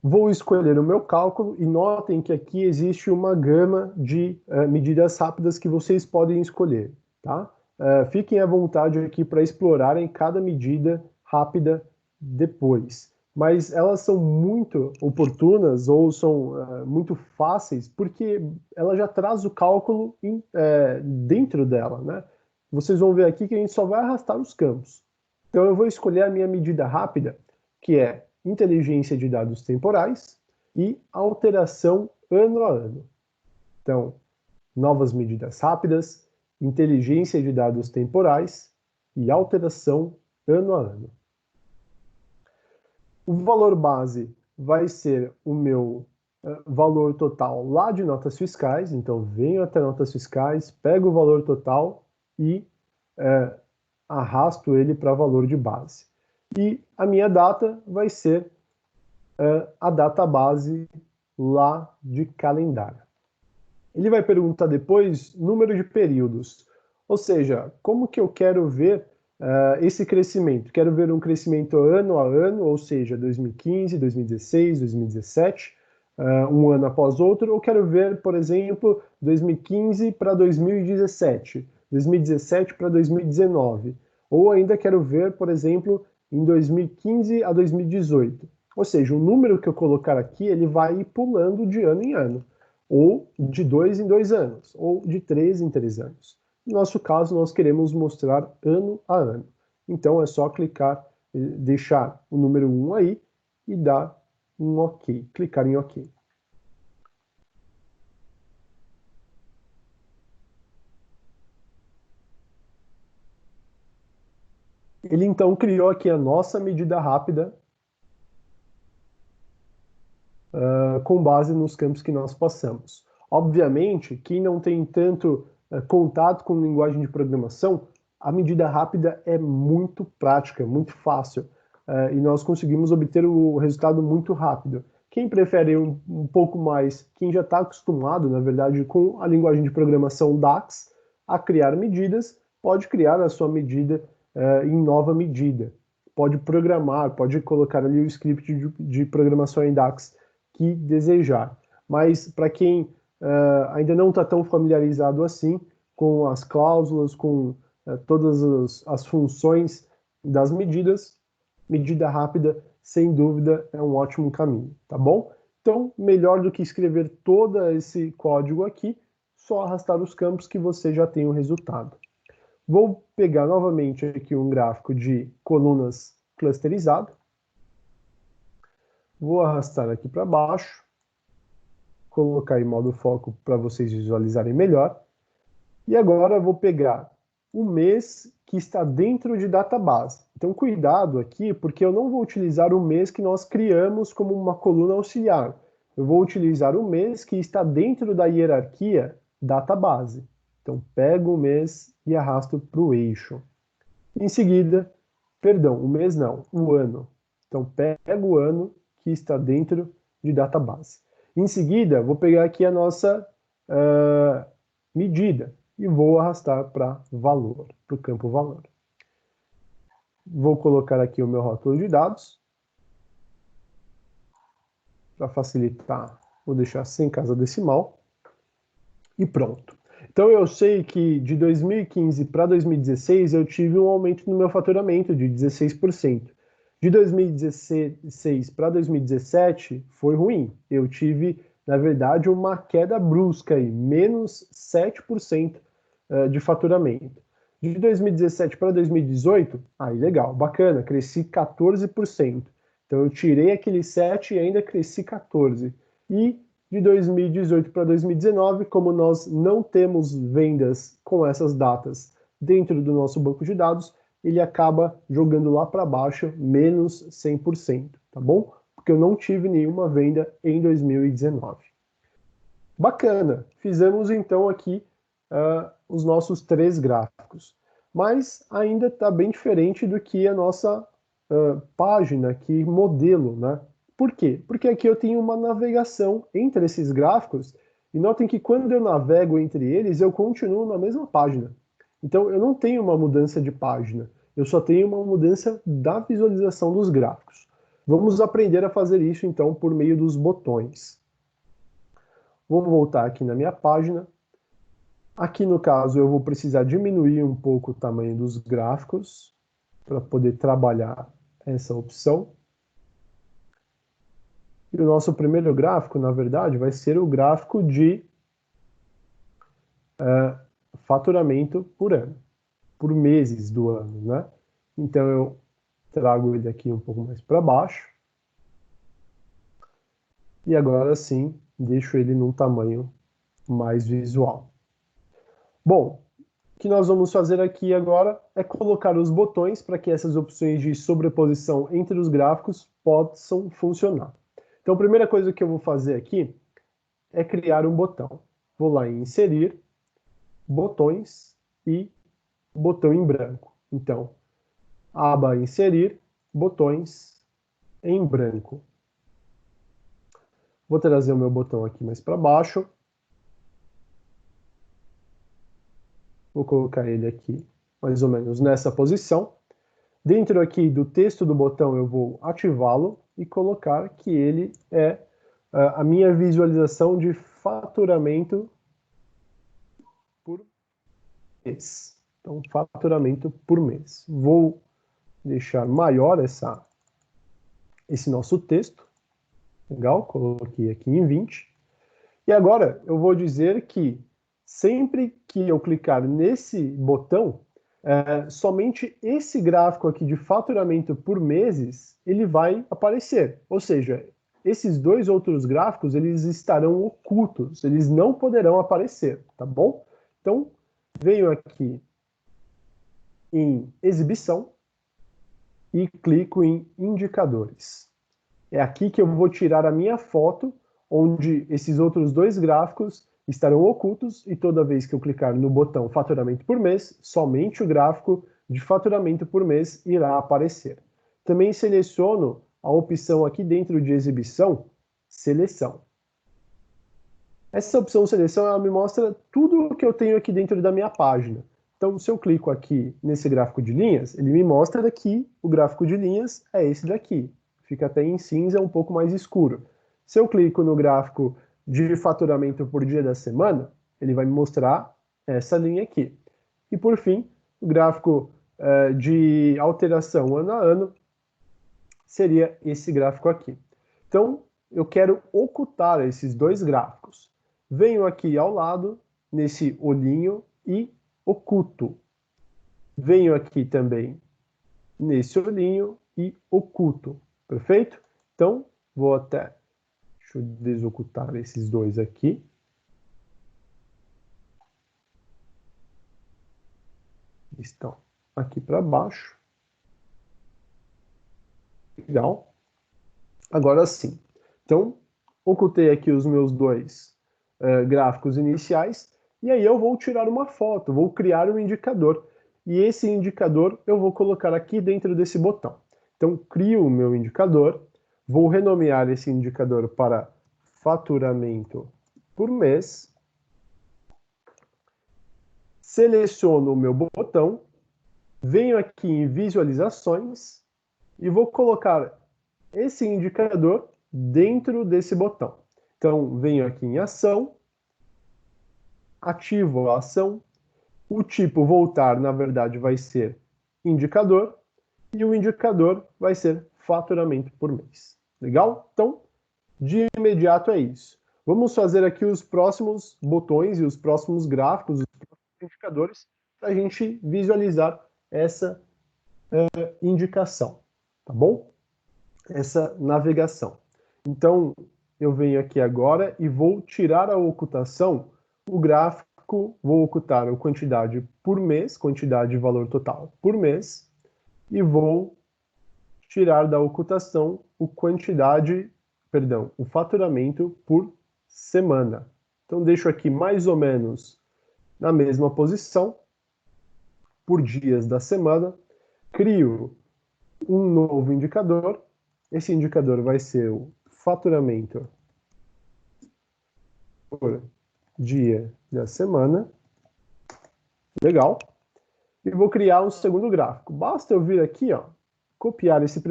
Vou escolher o meu cálculo e notem que aqui existe uma gama de medidas rápidas que vocês podem escolher, tá? Fiquem à vontade aqui para explorarem cada medida rápida depois. Mas elas são muito oportunas ou são muito fáceis porque ela já traz o cálculo dentro dela, né? Vocês vão ver aqui que a gente só vai arrastar os campos. Então eu vou escolher a minha medida rápida, que é inteligência de dados temporais e alteração ano a ano. Então, novas medidas rápidas, inteligência de dados temporais e alteração ano a ano. O valor base vai ser o meu valor total lá de notas fiscais, então venho até notas fiscais, pego o valor total e arrasto ele para valor de base. E a minha data vai ser a data base lá de calendário. Ele vai perguntar depois número de períodos, ou seja, como que eu quero ver esse crescimento? Quero ver um crescimento ano a ano, ou seja, 2015, 2016, 2017, um ano após outro, ou quero ver, por exemplo, 2015 para 2017, 2017 para 2019, ou ainda quero ver, por exemplo, em 2015 a 2018. Ou seja, o número que eu colocar aqui, ele vai ir pulando de ano em ano, ou de 2 em 2 anos, ou de 3 em 3 anos. No nosso caso, nós queremos mostrar ano a ano. Então, é só clicar, deixar o número 1 aí e dar um OK, clicar em OK. Ele então criou aqui a nossa medida rápida com base nos campos que nós passamos. Obviamente, quem não tem tanto contato com linguagem de programação, a medida rápida é muito prática, muito fácil, e nós conseguimos obter o resultado muito rápido. Quem prefere um pouco mais, quem já está acostumado, na verdade, com a linguagem de programação DAX, a criar medidas, pode criar a sua medida em nova medida. Pode programar, pode colocar ali o script de programação em DAX que desejar. Mas para quem ainda não está tão familiarizado assim com as cláusulas, com todas as funções das medidas, medida rápida, sem dúvida, é um ótimo caminho, tá bom? Então, melhor do que escrever todo esse código aqui, só arrastar os campos que você já tem o resultado. Vou pegar novamente aqui um gráfico de colunas clusterizado. Vou arrastar aqui para baixo, colocar em modo foco para vocês visualizarem melhor. E agora vou pegar o mês que está dentro de database. Então cuidado aqui, porque eu não vou utilizar o mês que nós criamos como uma coluna auxiliar. Eu vou utilizar o mês que está dentro da hierarquia database. Então pego o mês e arrasto para o eixo. Em seguida, perdão, o mês não, o ano. Então pego o ano que está dentro de database. Em seguida, vou pegar aqui a nossa medida e vou arrastar para valor, para o campo valor. Vou colocar aqui o meu rótulo de dados. Para facilitar, vou deixar sem casa decimal. E pronto. Então eu sei que de 2015 para 2016 eu tive um aumento no meu faturamento de 16%. De 2016 para 2017 foi ruim. Eu tive, na verdade, uma queda brusca aí, menos 7% de faturamento. De 2017 para 2018, aí legal, bacana, cresci 14%. Então eu tirei aquele 7 e ainda cresci 14%. E de 2018 para 2019, como nós não temos vendas com essas datas dentro do nosso banco de dados, ele acaba jogando lá para baixo menos 100%, tá bom? porque eu não tive nenhuma venda em 2019. Bacana, fizemos então aqui os nossos 3 gráficos, mas ainda está bem diferente do que a nossa página aqui, modelo, né? Por quê? Porque aqui eu tenho uma navegação entre esses gráficos, e notem que quando eu navego entre eles, eu continuo na mesma página. Então eu não tenho uma mudança de página, eu só tenho uma mudança da visualização dos gráficos. Vamos aprender a fazer isso então por meio dos botões. Vou voltar aqui na minha página. Aqui no caso eu vou precisar diminuir um pouco o tamanho dos gráficos para poder trabalhar essa opção. E o nosso primeiro gráfico, na verdade, vai ser o gráfico de faturamento por ano, por meses do ano, né? Então eu trago ele aqui um pouco mais para baixo. E agora sim, deixo ele num tamanho mais visual. Bom, o que nós vamos fazer aqui agora é colocar os botões para que essas opções de sobreposição entre os gráficos possam funcionar. Então a primeira coisa que eu vou fazer aqui é criar um botão. Vou lá em inserir, botões e botão em branco. Então, aba inserir, botões em branco. Vou trazer o meu botão aqui mais para baixo. Vou colocar ele aqui mais ou menos nessa posição. Dentro aqui do texto do botão eu vou ativá-lo e colocar que ele é a minha visualização de faturamento por mês. Então, faturamento por mês. Vou deixar maior esse nosso texto. Legal, coloquei aqui em 20. E agora eu vou dizer que sempre que eu clicar nesse botão, somente esse gráfico aqui de faturamento por meses, ele vai aparecer. Ou seja, esses 2 outros gráficos, eles estarão ocultos, eles não poderão aparecer, tá bom? Então, venho aqui em exibição e clico em indicadores. É aqui que eu vou tirar a minha foto, onde esses outros 2 gráficos estarão ocultos, e toda vez que eu clicar no botão faturamento por mês, somente o gráfico de faturamento por mês irá aparecer. Também seleciono a opção aqui dentro de exibição, seleção. Essa opção seleção, ela me mostra tudo o que eu tenho aqui dentro da minha página. Então, se eu clico aqui nesse gráfico de linhas, ele me mostra que o gráfico de linhas é esse daqui. Fica até em cinza, um pouco mais escuro. Se eu clico no gráfico de faturamento por dia da semana, ele vai me mostrar essa linha aqui. E por fim, o gráfico de alteração ano a ano seria esse gráfico aqui. Então, eu quero ocultar esses 2 gráficos. Venho aqui ao lado, nesse olhinho, e oculto. Venho aqui também nesse olhinho e oculto. Perfeito? Então, vou até... Deixa eu desocultar esses 2 aqui. Estão aqui para baixo. Legal. Agora sim. Então, ocultei aqui os meus 2 gráficos iniciais, e aí eu vou tirar uma foto, vou criar um indicador. E esse indicador eu vou colocar aqui dentro desse botão. Então, crio o meu indicador, vou renomear esse indicador para faturamento por mês, seleciono o meu botão, venho aqui em visualizações e vou colocar esse indicador dentro desse botão. Então, venho aqui em ação, ativo a ação, o tipo voltar, na verdade, vai ser indicador, e o indicador vai ser faturamento por mês. Legal? Então, de imediato é isso. Vamos fazer aqui os próximos botões e os próximos gráficos, os próximos indicadores, para a gente visualizar essa indicação, tá bom? Essa navegação. Então, eu venho aqui agora e vou tirar a ocultação, o gráfico, vou ocultar a quantidade por mês, quantidade de valor total por mês, e vou tirar da ocultação o faturamento por semana. Então, deixo aqui mais ou menos na mesma posição, por dias da semana, crio um novo indicador. Esse indicador vai ser o faturamento por dia da semana. Legal. E vou criar um segundo gráfico. Basta eu vir aqui, ó, copiar esse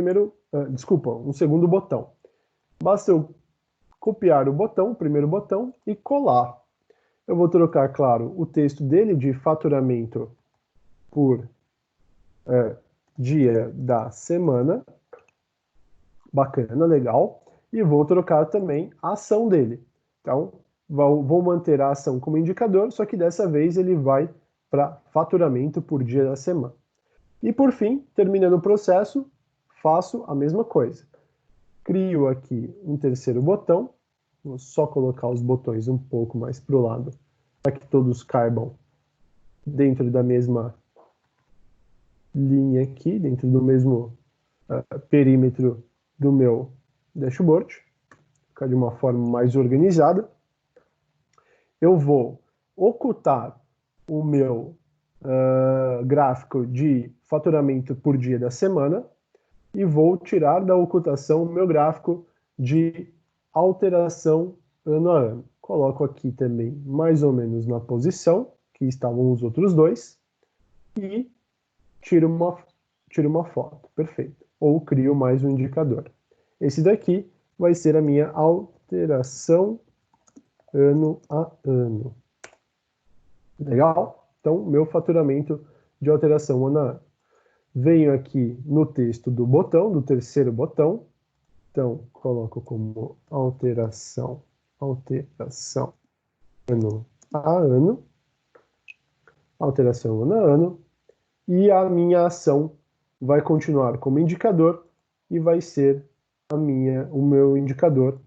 um segundo botão. Basta eu copiar o primeiro botão, e colar. Eu vou trocar, claro, o texto dele de faturamento por dia da semana. Bacana, legal. E vou trocar também a ação dele. Então, vou manter a ação como indicador, só que dessa vez ele vai para faturamento por dia da semana. E por fim, terminando o processo, faço a mesma coisa. Crio aqui um terceiro botão. Vou só colocar os botões um pouco mais para o lado, para que todos caibam dentro da mesma linha aqui, dentro do mesmo perímetro do meu dashboard. Ficar de uma forma mais organizada. Eu vou ocultar o meu gráfico de faturamento por dia da semana e vou tirar da ocultação o meu gráfico de alteração ano a ano. Coloco aqui também mais ou menos na posição que estavam os outros dois e tiro uma foto. Perfeito. Ou crio mais um indicador. Esse daqui vai ser a minha alteração ano a ano. Legal? Então, meu faturamento de alteração ano a ano. Venho aqui no texto do botão, do terceiro botão. Então, coloco como alteração ano a ano. Alteração ano a ano. E a minha ação vai continuar como indicador e vai ser o meu indicador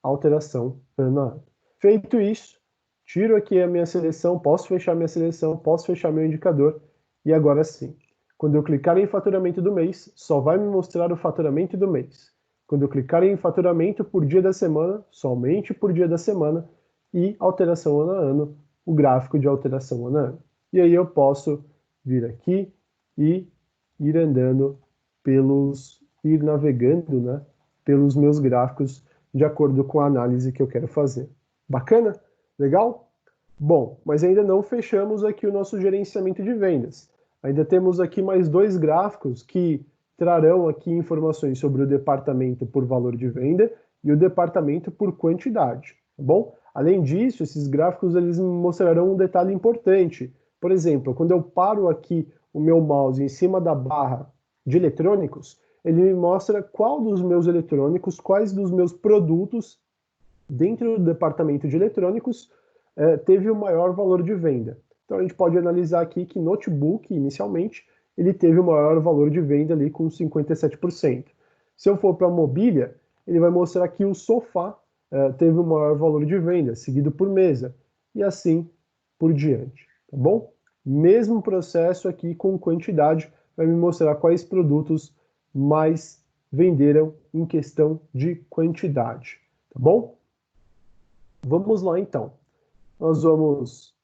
alteração ano a ano. Feito isso, tiro aqui a minha seleção, posso fechar minha seleção, posso fechar meu indicador, e agora sim, quando eu clicar em faturamento do mês, só vai me mostrar o faturamento do mês. Quando eu clicar em faturamento por dia da semana, somente por dia da semana, e alteração ano a ano, o gráfico de alteração ano a ano. E aí eu posso vir aqui e ir andando ir navegando, né, pelos meus gráficos de acordo com a análise que eu quero fazer. Bacana? Legal? Bom, mas ainda não fechamos aqui o nosso gerenciamento de vendas. Ainda temos aqui mais dois gráficos que trarão aqui informações sobre o departamento por valor de venda e o departamento por quantidade, tá bom? Além disso, esses gráficos eles me mostrarão um detalhe importante. Por exemplo, quando eu paro aqui o meu mouse em cima da barra de eletrônicos, ele me mostra quais dos meus produtos dentro do departamento de eletrônicos teve o maior valor de venda. Então a gente pode analisar aqui que notebook, inicialmente, ele teve o maior valor de venda ali com 57%. Se eu for para mobília, ele vai mostrar que o sofá teve o maior valor de venda, seguido por mesa, e assim por diante, tá bom? Mesmo processo aqui com quantidade, vai me mostrar quais produtos mais venderam em questão de quantidade, tá bom? Vamos lá então. Nós vamos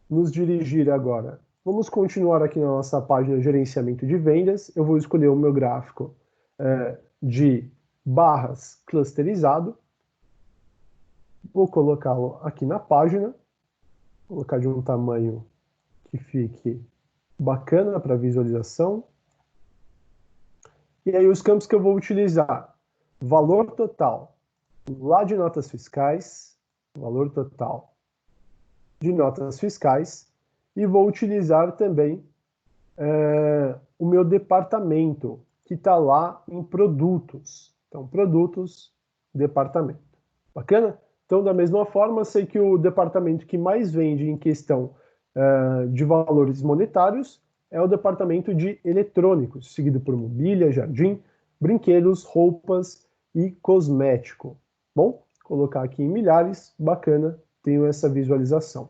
nos dirigir agora. Vamos continuar aqui na nossa página de gerenciamento de vendas. Eu vou escolher o meu gráfico de barras clusterizado. Vou colocá-lo aqui na página. Vou colocar de um tamanho que fique bacana para visualização. E aí os campos que eu vou utilizar. Valor total lá de notas fiscais. Valor total de notas fiscais, e vou utilizar também o meu departamento, que está lá em produtos. Então, produtos, departamento. Bacana? Então, da mesma forma, sei que o departamento que mais vende em questão de valores monetários é o departamento de eletrônicos, seguido por mobília, jardim, brinquedos, roupas e cosmético. Bom, colocar aqui em milhares, bacana, tenho essa visualização.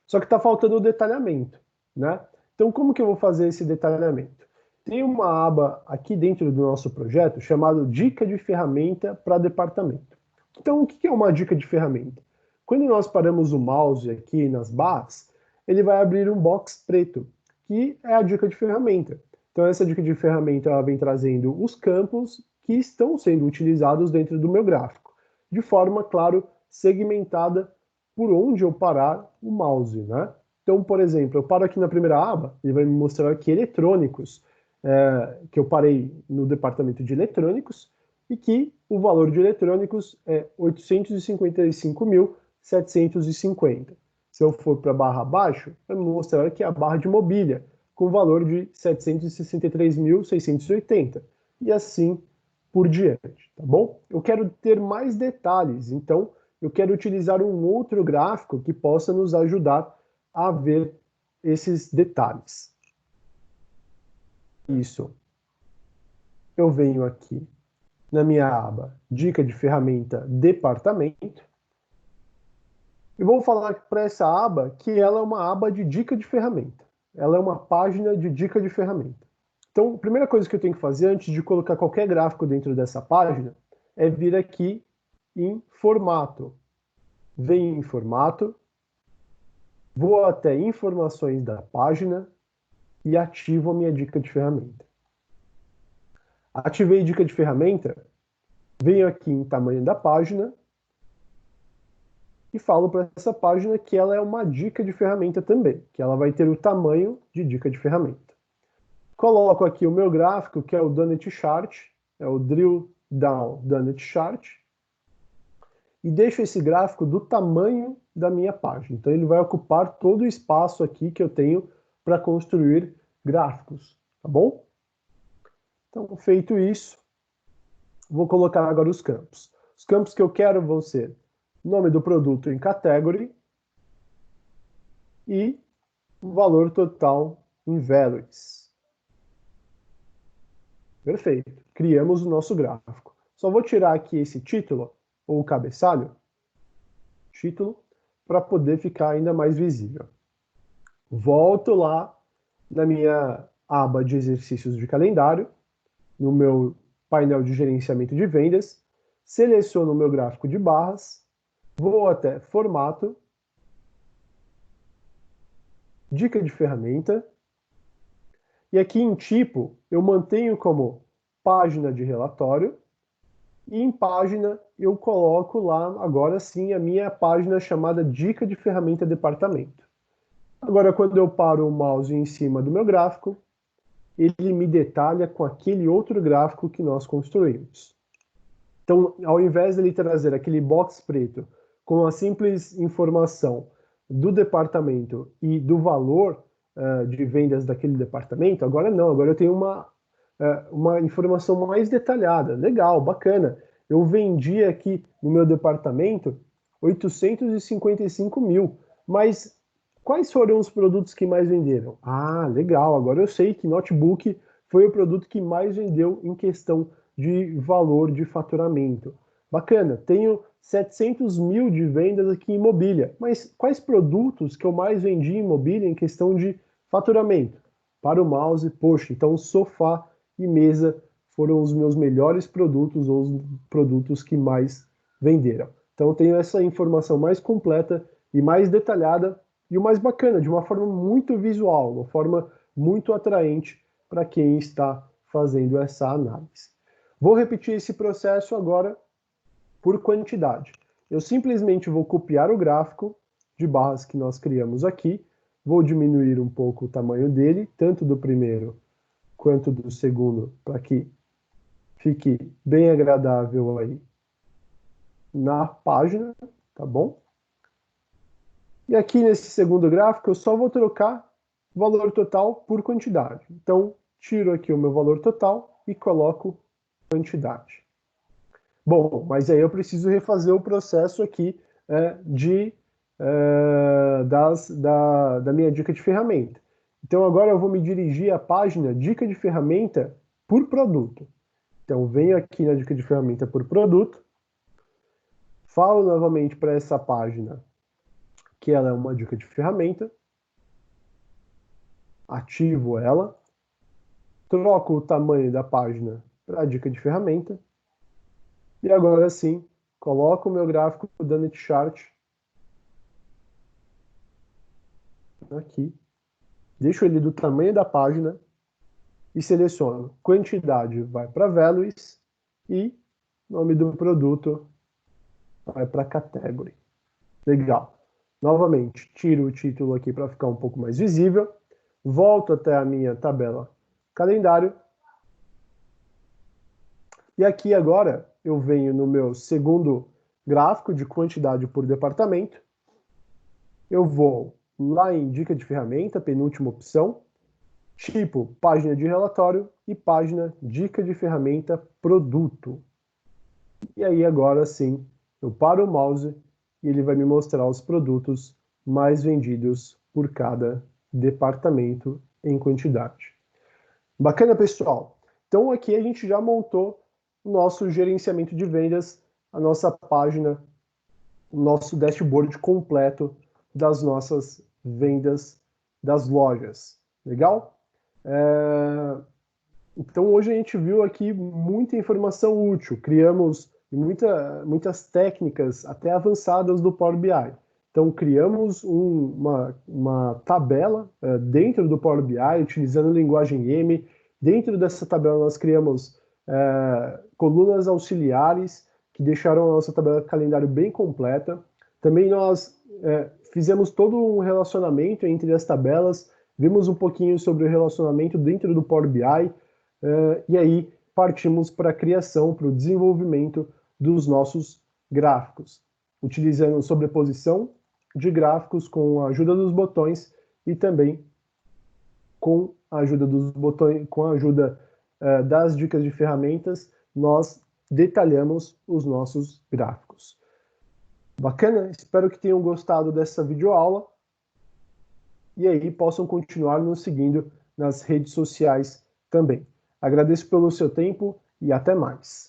Só que está faltando o detalhamento, né? Então, como que eu vou fazer esse detalhamento? tem uma aba aqui dentro do nosso projeto chamada Dica de Ferramenta para Departamento. Então, o que é uma dica de ferramenta? Quando nós paramos o mouse aqui nas barras, ele vai abrir um box preto, que é a dica de ferramenta. Então, essa dica de ferramenta ela vem trazendo os campos que estão sendo utilizados dentro do meu gráfico, de forma, claro, segmentada por onde eu parar o mouse, né? Então, por exemplo, eu paro aqui na primeira aba, ele vai me mostrar aqui eletrônicos, que eu parei no departamento de eletrônicos, e que o valor de eletrônicos é 855.750. Se eu for para a barra abaixo, vai me mostrar aqui a barra de mobília, com o valor de 763.680, e assim por diante, tá bom? Eu quero ter mais detalhes, então eu quero utilizar um outro gráfico que possa nos ajudar a ver esses detalhes. Isso. Eu venho aqui na minha aba Dica de Ferramenta Departamento e vou falar para essa aba que ela é uma aba de dica de ferramenta. Ela é uma página de dica de ferramenta. Então, a primeira coisa que eu tenho que fazer antes de colocar qualquer gráfico dentro dessa página é vir aqui em Formato. Venho em Formato, vou até Informações da página e ativo a minha dica de ferramenta. Ativei dica de ferramenta, venho aqui em Tamanho da página e falo para essa página que ela é uma dica de ferramenta também, que ela vai ter o tamanho de dica de ferramenta. Coloco aqui o meu gráfico, que é o Donut Chart, é o Drill Down Donut Chart, e deixo esse gráfico do tamanho da minha página. Então ele vai ocupar todo o espaço aqui que eu tenho para construir gráficos, tá bom? Então, feito isso, vou colocar agora os campos. Os campos que eu quero vão ser nome do produto em category e o valor total em values. Perfeito. Criamos o nosso gráfico. Só vou tirar aqui esse título, ou cabeçalho, título, para poder ficar ainda mais visível. Volto lá na minha aba de exercícios de calendário, no meu painel de gerenciamento de vendas, seleciono o meu gráfico de barras, vou até Formato, Dica de Ferramenta, e aqui em Tipo eu mantenho como Página de Relatório, e em Página eu coloco lá, agora sim, a minha página chamada Dica de Ferramenta Departamento. Agora, quando eu paro o mouse em cima do meu gráfico, ele me detalha com aquele outro gráfico que nós construímos. Então, ao invés de ele trazer aquele box preto com a simples informação do departamento e do valor de vendas daquele departamento, agora não, agora eu tenho uma informação mais detalhada. Legal, bacana. Eu vendi aqui no meu departamento 855 mil, mas quais foram os produtos que mais venderam? Ah, legal, agora eu sei que notebook foi o produto que mais vendeu em questão de valor de faturamento. Bacana, tenho 700 mil de vendas aqui em mobília, mas quais produtos que eu mais vendi em mobília em questão de faturamento? Para o mouse, poxa, então sofá e mesa foram os meus melhores produtos ou os produtos que mais venderam. Então eu tenho essa informação mais completa e mais detalhada e o mais bacana, de uma forma muito visual, uma forma muito atraente para quem está fazendo essa análise. Vou repetir esse processo agora por quantidade. Eu simplesmente vou copiar o gráfico de barras que nós criamos aqui, vou diminuir um pouco o tamanho dele, tanto do primeiro quanto do segundo, para que fique bem agradável aí na página, tá bom? E aqui nesse segundo gráfico eu só vou trocar o valor total por quantidade. Então, tiro aqui o meu valor total e coloco quantidade. Bom, mas aí eu preciso refazer o processo aqui da minha dica de ferramenta. Então agora eu vou me dirigir à página Dica de Ferramenta por Produto. Então venho aqui na Dica de Ferramenta por Produto, falo novamente para essa página que ela é uma dica de ferramenta, ativo ela, troco o tamanho da página para a dica de ferramenta, e agora sim, coloco o meu gráfico da NetChart aqui, deixo ele do tamanho da página e seleciono quantidade vai para values e nome do produto vai para category. Legal. Novamente, tiro o título aqui para ficar um pouco mais visível, volto até a minha tabela calendário e aqui agora eu venho no meu segundo gráfico de quantidade por departamento, eu vou lá em dica de ferramenta, penúltima opção, tipo página de relatório e página dica de ferramenta produto. E aí agora sim, eu paro o mouse e ele vai me mostrar os produtos mais vendidos por cada departamento em quantidade. Bacana, pessoal? Então aqui a gente já montou o nosso gerenciamento de vendas, a nossa página, o nosso dashboard completo das nossas vendas das lojas. Legal? Então hoje a gente viu aqui muita informação útil, criamos muitas técnicas até avançadas do Power BI. Então criamos uma tabela dentro do Power BI, utilizando linguagem M. Dentro dessa tabela nós criamos colunas auxiliares que deixaram a nossa tabela de calendário bem completa. Também nós fizemos todo um relacionamento entre as tabelas, vimos um pouquinho sobre o relacionamento dentro do Power BI, e aí partimos para a criação, para o desenvolvimento dos nossos gráficos, utilizando sobreposição de gráficos com a ajuda dos botões e também com a ajuda dos botões, com a ajuda das dicas de ferramentas, nós detalhamos os nossos gráficos. Bacana? Espero que tenham gostado dessa videoaula e aí possam continuar nos seguindo nas redes sociais também. Agradeço pelo seu tempo e até mais.